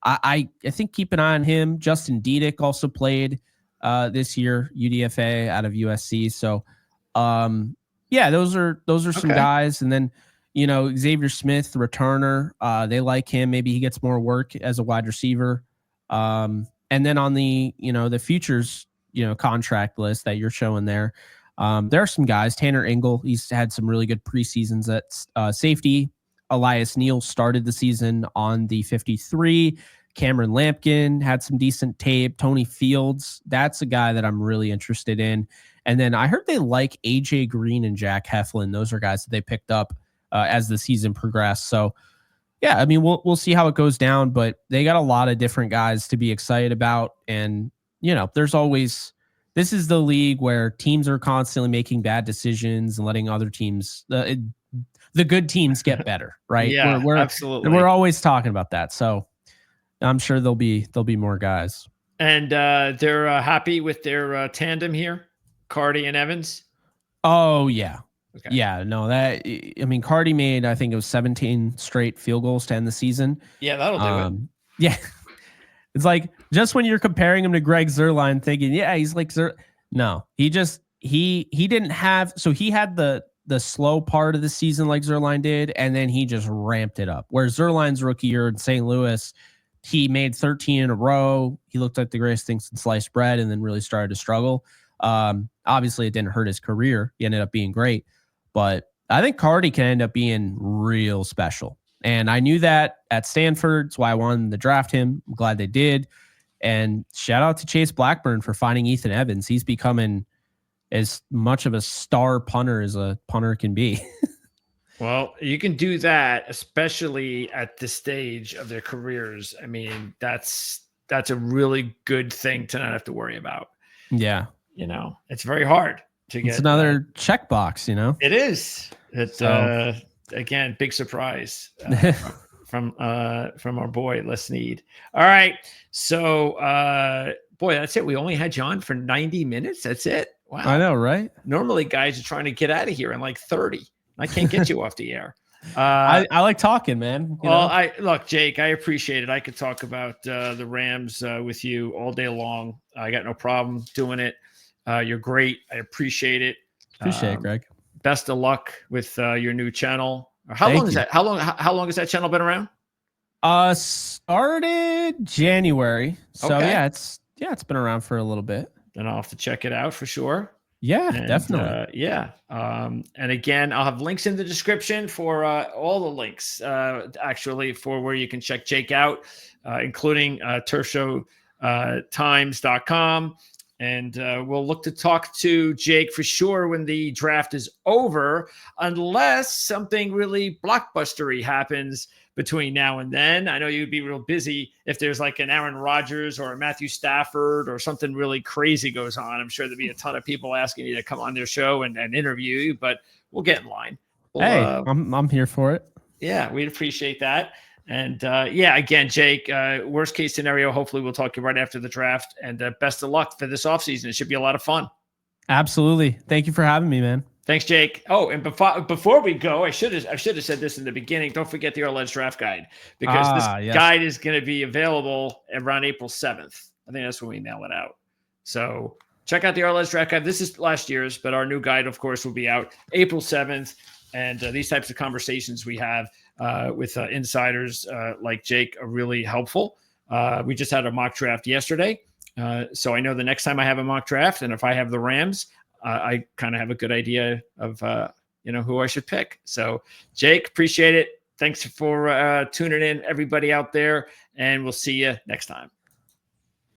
I think keep an eye on him. Justin Diedick also played this year, UDFA out of USC. So those are some guys. And then, Xavier Smith, the returner, they like him. Maybe he gets more work as a wide receiver. And then on the, the futures, contract list that you're showing there, there are some guys. Tanner Engel, he's had some really good preseasons at safety. Elias Neal started the season on the 53. Cameron Lampkin had some decent tape. Tony Fields, that's a guy that I'm really interested in. And then I heard they like AJ Green and Jack Heflin. Those are guys that they picked up as the season progressed. So, yeah, I mean, we'll see how it goes down, but they got a lot of different guys to be excited about. And, there's always, this is the league where teams are constantly making bad decisions and letting other teams, the good teams get better, right? Yeah, absolutely. We're always talking about that. So I'm sure there'll be more guys. And they're happy with their tandem here, Cardi and Evans? Oh, yeah. Okay. Yeah, no, Cardi made, I think it was 17 straight field goals to end the season. Yeah, that'll do it. Yeah. It's like, just when you're comparing him to Greg Zuerlein thinking, yeah, he's like, no, he didn't have, so he had the slow part of the season like Zuerlein did, and then he just ramped it up. Where Zuerlein's rookie year in St. Louis, he made 13 in a row. He looked like the greatest thing since sliced bread and then really started to struggle. Obviously, it didn't hurt his career. He ended up being great. But I think Cardi can end up being real special. And I knew that at Stanford. That's why I wanted to draft him. I'm glad they did. And shout out to Chase Blackburn for finding Ethan Evans. He's becoming as much of a star punter as a punter can be. Well, you can do that, especially at this stage of their careers. I mean, that's that's a really good thing to not have to worry about. Yeah. It's very hard to get. It's another checkbox, It is. Again, big surprise from our boy Les Need. All right. So boy, that's it. We only had you on for 90 minutes. That's it. Wow. I know, right? Normally guys are trying to get out of here in like 30. I can't get you off the air. I like talking, man. Look, Jake, I appreciate it. I could talk about the Rams with you all day long. I got no problem doing it. You're great. I appreciate it. Appreciate it, Greg. Best of luck with your new channel. How long is that? How long has that channel been around? Started January. So okay. it's been around for a little bit. Then I'll have to check it out for sure. Yeah, definitely. And again, I'll have links in the description for all the links, actually, for where you can check Jake out, including turfshowtimes.com. And we'll look to talk to Jake for sure when the draft is over, unless something really blockbustery happens between now and then. I know you'd be real busy if there's like an Aaron Rodgers or a Matthew Stafford or something really crazy goes on. I'm sure there'd be a ton of people asking you to come on their show and interview you, but we'll get in line. I'm here for it. Yeah, we'd appreciate that. And again, Jake, worst case scenario, hopefully we'll talk to you right after the draft, and best of luck for this offseason. It should be a lot of fun. Absolutely. Thank you for having me, man. Thanks, Jake. Oh, and before we go, I should have said this in the beginning. Don't forget the Arledge draft guide, because this guide is going to be available around April 7th. I think that's when we mail it out. So check out the Arledge draft guide. This is last year's, but our new guide, of course, will be out April 7th. And these types of conversations we have with insiders like Jake are really helpful. We just had a mock draft yesterday. So I know the next time I have a mock draft, and if I have the Rams, I kind of have a good idea of, who I should pick. So Jake, appreciate it. Thanks for tuning in, everybody out there, and we'll see you next time.